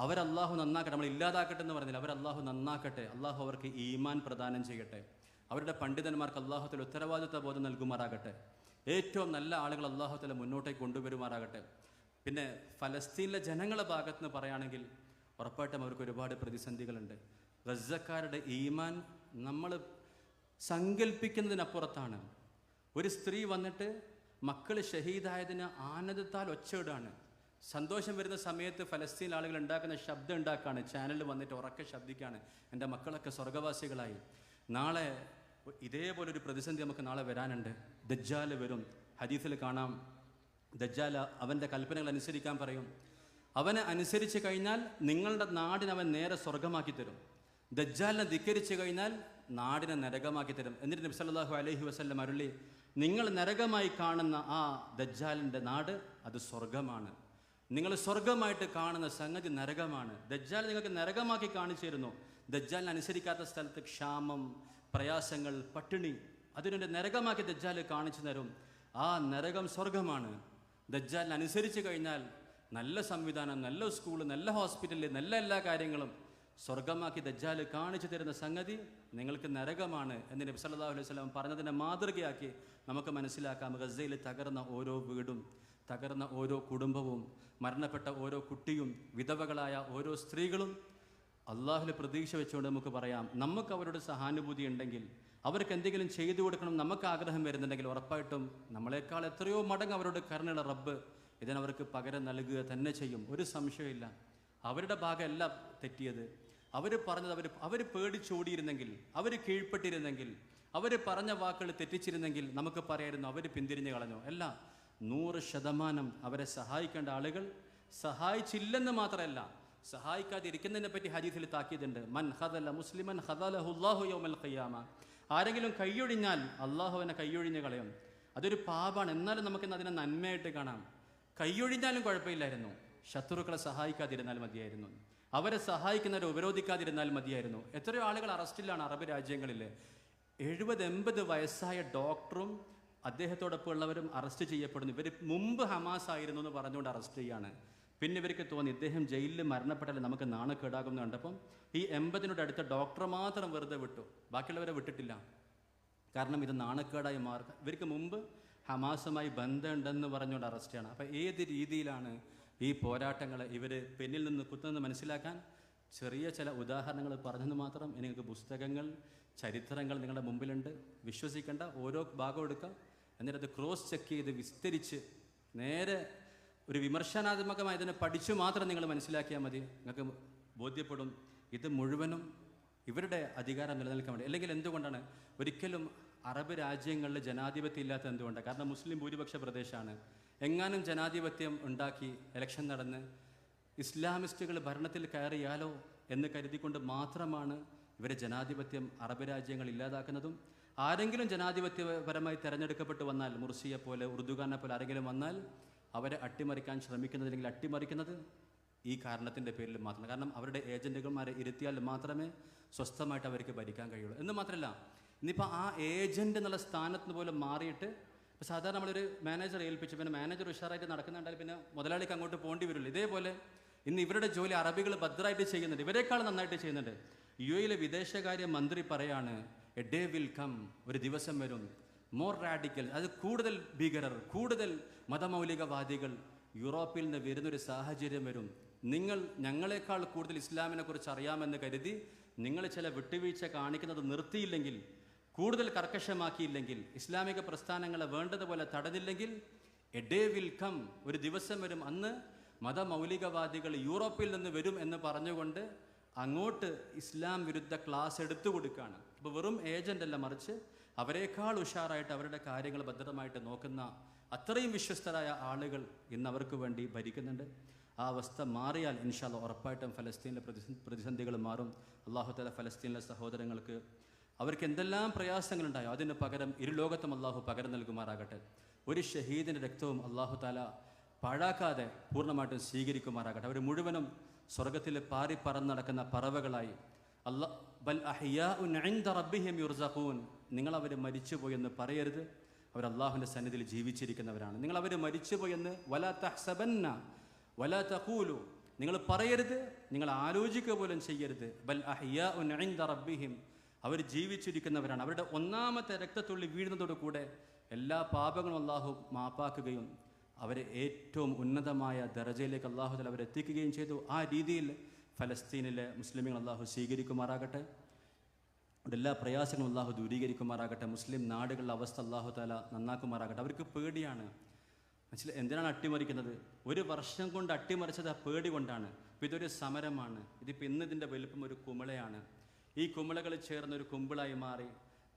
[SPEAKER 1] അവരല്ലാഹു നന്നാക്കട്ടെ. നമ്മൾ ഇല്ലാതാക്കട്ടെ എന്ന് പറഞ്ഞില്ല, അവരല്ലാഹു നന്നാക്കട്ടെ. അള്ളാഹു അവർക്ക് ഈമാൻ പ്രദാനം ചെയ്യട്ടെ. അവരുടെ പണ്ഡിതന്മാർക്ക് അല്ലാഹു തആല ഉത്തരവാദിത്വ ബോധം നൽകുമാറാകട്ടെ. ഏറ്റവും നല്ല ആളുകൾ അല്ലാഹു തആല മുന്നോട്ടേക്ക് കൊണ്ടുവരുമാറാകട്ടെ. പിന്നെ ഫലസ്തീനിലെ ജനങ്ങളുടെ ഭാഗത്ത് നിന്ന് പറയുകയാണെങ്കിൽ ഉറപ്പായിട്ടും അവർക്ക് ഒരുപാട് പ്രതിസന്ധികളുണ്ട്. ഗസ്സക്കാരുടെ ഈമാൻ നമ്മൾ സങ്കല്പിക്കുന്നതിനപ്പുറത്താണ്. ഒരു സ്ത്രീ വന്നിട്ട് മക്കൾ ഷഹീദായതിന് ആനന്ദത്താൽ ഒച്ചയിടാണ്. സന്തോഷം വരുന്ന സമയത്ത് ഫലസ്തീൻ ആളുകൾ ഉണ്ടാക്കുന്ന ശബ്ദം ഉണ്ടാക്കുകയാണ്. ചാനലിൽ വന്നിട്ട് ഉറക്കെ ശബ്ദിക്കുകയാണ്, എൻ്റെ മക്കളൊക്കെ സ്വർഗവാസികളായി. നാളെ ഇതേപോലൊരു പ്രതിസന്ധി നമുക്ക് നാളെ വരാനുണ്ട്. ദജ്ജാൽ വരും. ഹദീസിൽ കാണാം, ദജ്ജാൽ അവൻ്റെ കൽപ്പനകൾ അനുസരിക്കാൻ പറയും. അവനെ അനുസരിച്ച് കഴിഞ്ഞാൽ നിങ്ങളുടെ നാടിനെ അവൻ നേരെ സ്വർഗമാക്കി തരും. ദജ്ജാലിനെ ധിക്കരിച്ച് കഴിഞ്ഞാൽ നാടിനെ നരകമാക്കി തരും. എന്നിട്ട് നബി സല്ലല്ലാഹു അലൈഹി വസല്ലം അരുളി, നിങ്ങൾ നരകമായി കാണുന്ന ആ ദജ്ജാലിൻ്റെ നാട് അത് സ്വർഗമാണ്. നിങ്ങൾ സ്വർഗമായിട്ട് കാണുന്ന സംഗതി നരകമാണ്. ദജ്ജാൽ നിങ്ങൾക്ക് നരകമാക്കി കാണിച്ചു തരുന്നു. ദജ്ജാലിനെ അനുസരിക്കാത്ത സ്ഥലത്ത് ക്ഷാമം, പ്രയാസങ്ങൾ, പട്ടിണി, അതിനെ നരകമാക്കി ദജ്ജാൽ കാണിച്ചു തരും. ആ നരകം സ്വർഗമാണ്. ദജ്ജാലിനെ അനുസരിച്ച് കഴിഞ്ഞാൽ നല്ല സംവിധാനം, നല്ല സ്കൂള്, നല്ല ഹോസ്പിറ്റല്, നല്ല എല്ലാ കാര്യങ്ങളും സ്വർഗമാക്കി ദജ്ജാൽ കാണിച്ചു തരുന്ന സംഗതി നിങ്ങൾക്ക് നരകമാണ് എന്ന് നബി സല്ലല്ലാഹു അലൈഹി വസല്ലം പറഞ്ഞതിനെ മാതൃകയാക്കി നമുക്ക് മനസ്സിലാക്കാം. ഗസയിൽ തകർന്ന ഓരോ വീടും, തകർന്ന ഓരോ കുടുംബവും, മരണപ്പെട്ട ഓരോ കുട്ടിയും, വിധവകളായ ഓരോ സ്ത്രീകളും അള്ളാഹുവിൽ പ്രതീക്ഷ വെച്ചുകൊണ്ട് നമുക്ക് പറയാം, നമുക്ക് അവരോട് സഹാനുഭൂതി ഉണ്ടെങ്കിൽ, അവർക്ക് എന്തെങ്കിലും ചെയ്തു കൊടുക്കണം നമുക്ക് ആഗ്രഹം വരുന്നുണ്ടെങ്കിൽ ഉറപ്പായിട്ടും നമ്മളെക്കാൾ എത്രയോ മടങ്ങ് അവരോട് കരുണയുള്ള റബ്ബ് ഇതിനവർക്ക് പകരം നൽകുക തന്നെ ചെയ്യും. ഒരു സംശയമില്ല. അവരുടെ ഭാഗമല്ല തെറ്റിയത്. അവർ പറഞ്ഞത് അവർ പേടിച്ചോടിയിരുന്നെങ്കിൽ, അവർ കീഴ്പ്പെട്ടിരുന്നെങ്കിൽ, അവർ പറഞ്ഞ വാക്കുകൾ തെറ്റിച്ചിരുന്നെങ്കിൽ നമുക്ക് പറയായിരുന്നു അവർ പിന്തിരിഞ്ഞു കളഞ്ഞു. അല്ല, 100% അവരെ സഹായിക്കേണ്ട ആളുകൾ സഹായിച്ചില്ലെന്ന് മാത്രമല്ല, സഹായിക്കാതിരിക്കുന്നതിനെ പറ്റി ഹദീസിൽ താക്കീതുണ്ട്. മൻ ഖദല മുസ്ലിമൻ ഖദലഹു അല്ലാഹു യൗമൽ ഖിയാമ. ആരെങ്കിലും കൈയൊഴിഞ്ഞാൽ അള്ളാഹു അവനെ കൈയൊഴിഞ്ഞ് കളയും. അതൊരു പാപമാണ്. എന്നാലും നമുക്കിന്ന് അതിനെ നന്മയായിട്ട് കാണാം. കൈയൊഴിഞ്ഞാലും കുഴപ്പമില്ലായിരുന്നു, ശത്രുക്കളെ സഹായിക്കാതിരുന്നാൽ മതിയായിരുന്നു, അവരെ സഹായിക്കുന്നവരെ ഉപരോധിക്കാതിരുന്നാൽ മതിയായിരുന്നു. എത്രയോ ആളുകൾ അറസ്റ്റിലാണ് അറബ് രാജ്യങ്ങളിൽ. 70-80 വയസ്സായ ഡോക്ടറും അദ്ദേഹത്തോടൊപ്പം ഉള്ളവരും അറസ്റ്റ് ചെയ്യപ്പെടുന്നു. ഇവർ മുമ്പ് ഹമാസ് ആയിരുന്നു എന്ന് പറഞ്ഞുകൊണ്ട് അറസ്റ്റ് ചെയ്യാണ്. പിന്നെ ഇവർക്ക് തോന്നി ഇദ്ദേഹം ജയിലിൽ മരണപ്പെട്ടാൽ നമുക്ക് നാണക്കേടാകുന്ന കണ്ടപ്പം ഈ 80 അടുത്ത ഡോക്ടറെ മാത്രം വെറുതെ വിട്ടു, ബാക്കിയുള്ളവരെ വിട്ടിട്ടില്ല. കാരണം ഇത് നാണക്കേടായി മാറുക. ഇവർക്ക് മുമ്പ് ഹമാസുമായി ബന്ധമുണ്ടെന്ന് പറഞ്ഞുകൊണ്ട് അറസ്റ്റ് ചെയ്യണം. അപ്പം ഏത് രീതിയിലാണ് ഈ പോരാട്ടങ്ങൾ ഇവർ പിന്നിൽ നിന്ന് കുത്തുന്നത് മനസ്സിലാക്കാൻ ചെറിയ ചില ഉദാഹരണങ്ങൾ പറഞ്ഞെന്ന് മാത്രം. നിങ്ങൾക്ക് പുസ്തകങ്ങൾ, ചരിത്രങ്ങൾ നിങ്ങളുടെ മുമ്പിലുണ്ട്. വിശ്വസിക്കേണ്ട, ഓരോ ഭാഗം എടുക്കുക, എന്നിട്ട് അത് ക്രോസ് ചെക്ക് ചെയ്ത് വിസ്തരിച്ച് നേരെ ഒരു വിമർശനാത്മകമായി ഇതിനെ പഠിച്ചു മാത്രം നിങ്ങൾ മനസ്സിലാക്കിയാൽ മതി. നിങ്ങൾക്ക് ബോധ്യപ്പെടും ഇത് മുഴുവനും ഇവരുടെ അധികാരം നിലനിൽക്കാൻ വേണ്ടി. അല്ലെങ്കിൽ എന്തുകൊണ്ടാണ് ഒരിക്കലും അറബ് രാജ്യങ്ങളിൽ ജനാധിപത്യം ഇല്ലാത്ത എന്തുകൊണ്ടാണ്? കാരണം മുസ്ലിം ഭൂരിപക്ഷ പ്രദേശമാണ്. എങ്ങാനും ജനാധിപത്യം ഉണ്ടാക്കി ഇലക്ഷൻ നടന്ന് ഇസ്ലാമിസ്റ്റുകൾ ഭരണത്തിൽ കയറിയാലോ എന്ന് കരുതിക്കൊണ്ട് മാത്രമാണ് ഇവരെ ജനാധിപത്യം അറബ് രാജ്യങ്ങൾ ഇല്ലാതാക്കുന്നതും. ആരെങ്കിലും ജനാധിപത്യപരമായി തിരഞ്ഞെടുക്കപ്പെട്ട് വന്നാൽ, മുർസിയെ പോലെ, ഉർദുഖാനെ പോലെ ആരെങ്കിലും വന്നാൽ അവരെ അട്ടിമറിക്കാൻ ശ്രമിക്കുന്നത്, അല്ലെങ്കിൽ അട്ടിമറിക്കുന്നത് ഈ കാരണത്തിൻ്റെ പേരിൽ മാത്രം. കാരണം അവരുടെ ഏജൻറ്റുകന്മാരെ ഇരുത്തിയാൽ മാത്രമേ സ്വസ്ഥമായിട്ട് അവർക്ക് ഭരിക്കാൻ കഴിയുള്ളൂ. എന്ന് മാത്രമല്ല, ഇന്നിപ്പോൾ ആ ഏജൻറ്റ് എന്നുള്ള സ്ഥാനത്ത് നിന്ന് പോലും മാറിയിട്ട്, ഇപ്പോൾ സാധാരണ നമ്മളൊരു മാനേജർ ഏൽപ്പിച്ചു, പിന്നെ മാനേജർ ഉഷാറായിട്ട് നടക്കുന്നുണ്ടായാൽ പിന്നെ മുതലാളിക്ക് അങ്ങോട്ട് പോകേണ്ടി വരുള്ളൂ. ഇതേപോലെ ഇന്ന് ഇവരുടെ ജോലി അറബികൾ ഭദ്രമായിട്ട് ചെയ്യുന്നുണ്ട്, ഇവരെക്കാൾ നന്നായിട്ട് ചെയ്യുന്നുണ്ട്. യുഎയിലെ വിദേശകാര്യ മന്ത്രി പറയാണ്, എ ഡേ വിൽ കം, ഒരു ദിവസം വരും, മോർ റാഡിക്കൽ, അത് കൂടുതൽ ഭീകരർ, കൂടുതൽ മതമൗലികവാദികൾ യൂറോപ്പിൽ നിന്ന് വരുന്നൊരു സാഹചര്യം വരും. നിങ്ങൾ ഞങ്ങളെക്കാൾ കൂടുതൽ ഇസ്ലാമിനെ കുറിച്ച് അറിയാമെന്ന് കരുതി നിങ്ങൾ ചില വിട്ടുവീഴ്ച കാണിക്കുന്നത് നിർത്തിയില്ലെങ്കിൽ, കൂടുതൽ കർക്കശമാക്കിയില്ലെങ്കിൽ, ഇസ്ലാമിക പ്രസ്ഥാനങ്ങളെ വേണ്ടതുപോലെ തടഞ്ഞില്ലെങ്കിൽ, എ ഡേ വിൽ കം, ഒരു ദിവസം വരും, അന്ന് മതമൗലികവാദികൾ യൂറോപ്പിൽ നിന്ന് വരും എന്ന് പറഞ്ഞുകൊണ്ട് അങ്ങോട്ട് ഇസ്ലാം വിരുദ്ധ ക്ലാസ് എടുത്തു കൊടുക്കുകയാണ്. അപ്പോൾ വെറും ഏജൻ്റ് അല്ല, മറിച്ച് അവരെക്കാൾ ഉഷാറായിട്ട് അവരുടെ കാര്യങ്ങൾ ഭദ്രമായിട്ട് നോക്കുന്ന അത്രയും വിശ്വസ്തരായ ആളുകൾ ഇന്ന് അവർക്ക് വേണ്ടി ഭരിക്കുന്നുണ്ട്. ആ അവസ്ഥ മാറിയാൽ ഇൻഷാ അല്ലാഹ് ഉറപ്പായിട്ടും ഫലസ്തീനിലെ പ്രതിസന്ധികൾ മാറും. അല്ലാഹു തആല ഫലസ്തീനിലെ സഹോദരങ്ങൾക്ക് അവർക്ക് എന്തെല്ലാം പ്രയാസങ്ങളുണ്ടായോ അതിന് പകരം ഇരുലോകത്തും അല്ലാഹു പകരം നൽകുമാറാകട്ടെ. ഒരു ഷഹീദിൻ്റെ രക്തവും അല്ലാഹു തആല പാഴാക്കാതെ പൂർണ്ണമായിട്ടും സ്വീകരിക്കുമാറാകട്ടെ. അവർ മുഴുവനും സ്വർഗത്തിൽ പാറി പറന്നടക്കുന്ന പറവകളായി ബൽ അഹ്യാഉൻ ഇൻദ റബ്ബിഹിം യുർസഖൂൻ, നിങ്ങളവർ മരിച്ചുപോയെന്ന് പറയരുത്, അവർ അള്ളാഹുവിൻ്റെ സന്നിധിയിൽ ജീവിച്ചിരിക്കുന്നവരാണ്. നിങ്ങളവർ മരിച്ചുപോയെന്ന് വലാ തഹ്സബന്ന വലാ തഖൂലു, നിങ്ങൾ പറയരുത്, നിങ്ങൾ ആലോചിക്കുക പോലും ചെയ്യരുത്. ബൽ അഹ്യാഉൻ ഇൻദ റബ്ബിഹിം, അവർ ജീവിച്ചിരിക്കുന്നവരാണ്. അവരുടെ ഒന്നാമത്തെ രക്തത്തുള്ളി വീഴുന്നതോടുകൂടെ എല്ലാ പാപങ്ങളും അള്ളാഹു മാപ്പാക്കുകയും അവരെ ഏറ്റവും ഉന്നതമായ ദറജയിലേക്ക് അള്ളാഹു തആല അവരെ എത്തിക്കുകയും ചെയ്തു. ആ രീതിയിൽ ഫലസ്തീനിലെ മുസ്ലിമുകൾ അള്ളാഹു സ്വീകരിക്കുമാറാകട്ടെ. എല്ലാ പ്രയാസങ്ങളും അള്ളാഹു ദൂരീകരിക്കുമാറാകട്ടെ. മുസ്ലിം നാടുകളുടെ അവസ്ഥ അള്ളാഹു തആല നന്നാക്കുമാറാകട്ടെ. അവർക്ക് പേടിയാണ്. മനസ്സിലായി എന്തിനാണ് അട്ടിമറിക്കുന്നത്? ഒരു വർഷം കൊണ്ട് അട്ടിമറിച്ചത് ആ പേടി കൊണ്ടാണ്. അപ്പോൾ ഇതൊരു സമരമാണ്. ഇതിപ്പോൾ ഇതിൻ്റെ വലുപ്പം ഒരു കുമിളയാണ്. ഈ കുമിളകൾ ചേർന്നൊരു കുമ്പിളായി മാറി,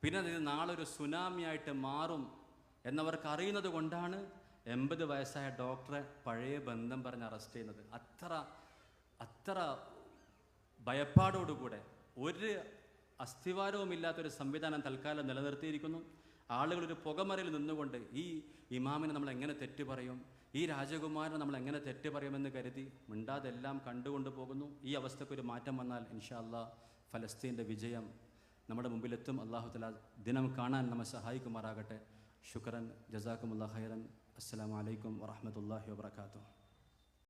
[SPEAKER 1] പിന്നെ ഇത് നാളെ ഒരു സുനാമിയായിട്ട് മാറും എന്നവർക്ക് അറിയുന്നത് കൊണ്ടാണ് 80 വയസ്സായ ഡോക്ടറെ പഴയ ബന്ധം പറഞ്ഞ് അറസ്റ്റ് ചെയ്യുന്നത്. അത്ര ഭയപ്പാടോടുകൂടെ ഒരു അസ്ഥിവാരവുമില്ലാത്തൊരു സംവിധാനം തൽക്കാലം നിലനിർത്തിയിരിക്കുന്നു. ആളുകളൊരു പുകമറയിൽ നിന്നുകൊണ്ട് ഈ ഇമാമിനെ നമ്മൾ എങ്ങനെ തെറ്റ് പറയും, ഈ രാജകുമാരനെ നമ്മൾ എങ്ങനെ തെറ്റ് പറയുമെന്ന് കരുതി മിണ്ടാതെല്ലാം കണ്ടുകൊണ്ട് പോകുന്നു. ഈ അവസ്ഥക്കൊരു മാറ്റം വന്നാൽ ഇൻഷാ അല്ലാഹ് ഫലസ്തീൻ്റെ വിജയം നമ്മുടെ മുമ്പിലെത്തും. അല്ലാഹു തആല ദിനം കാണാൻ നമ്മെ സഹായിക്കുമാറാകട്ടെ. ശുക്രൻ, ജസാക്കുമുല്ലാഹ് ഖൈറൻ. അസ്സലാമു അലൈക്കും വറഹ്മത്തുള്ളാഹി വബറകാതുഹു.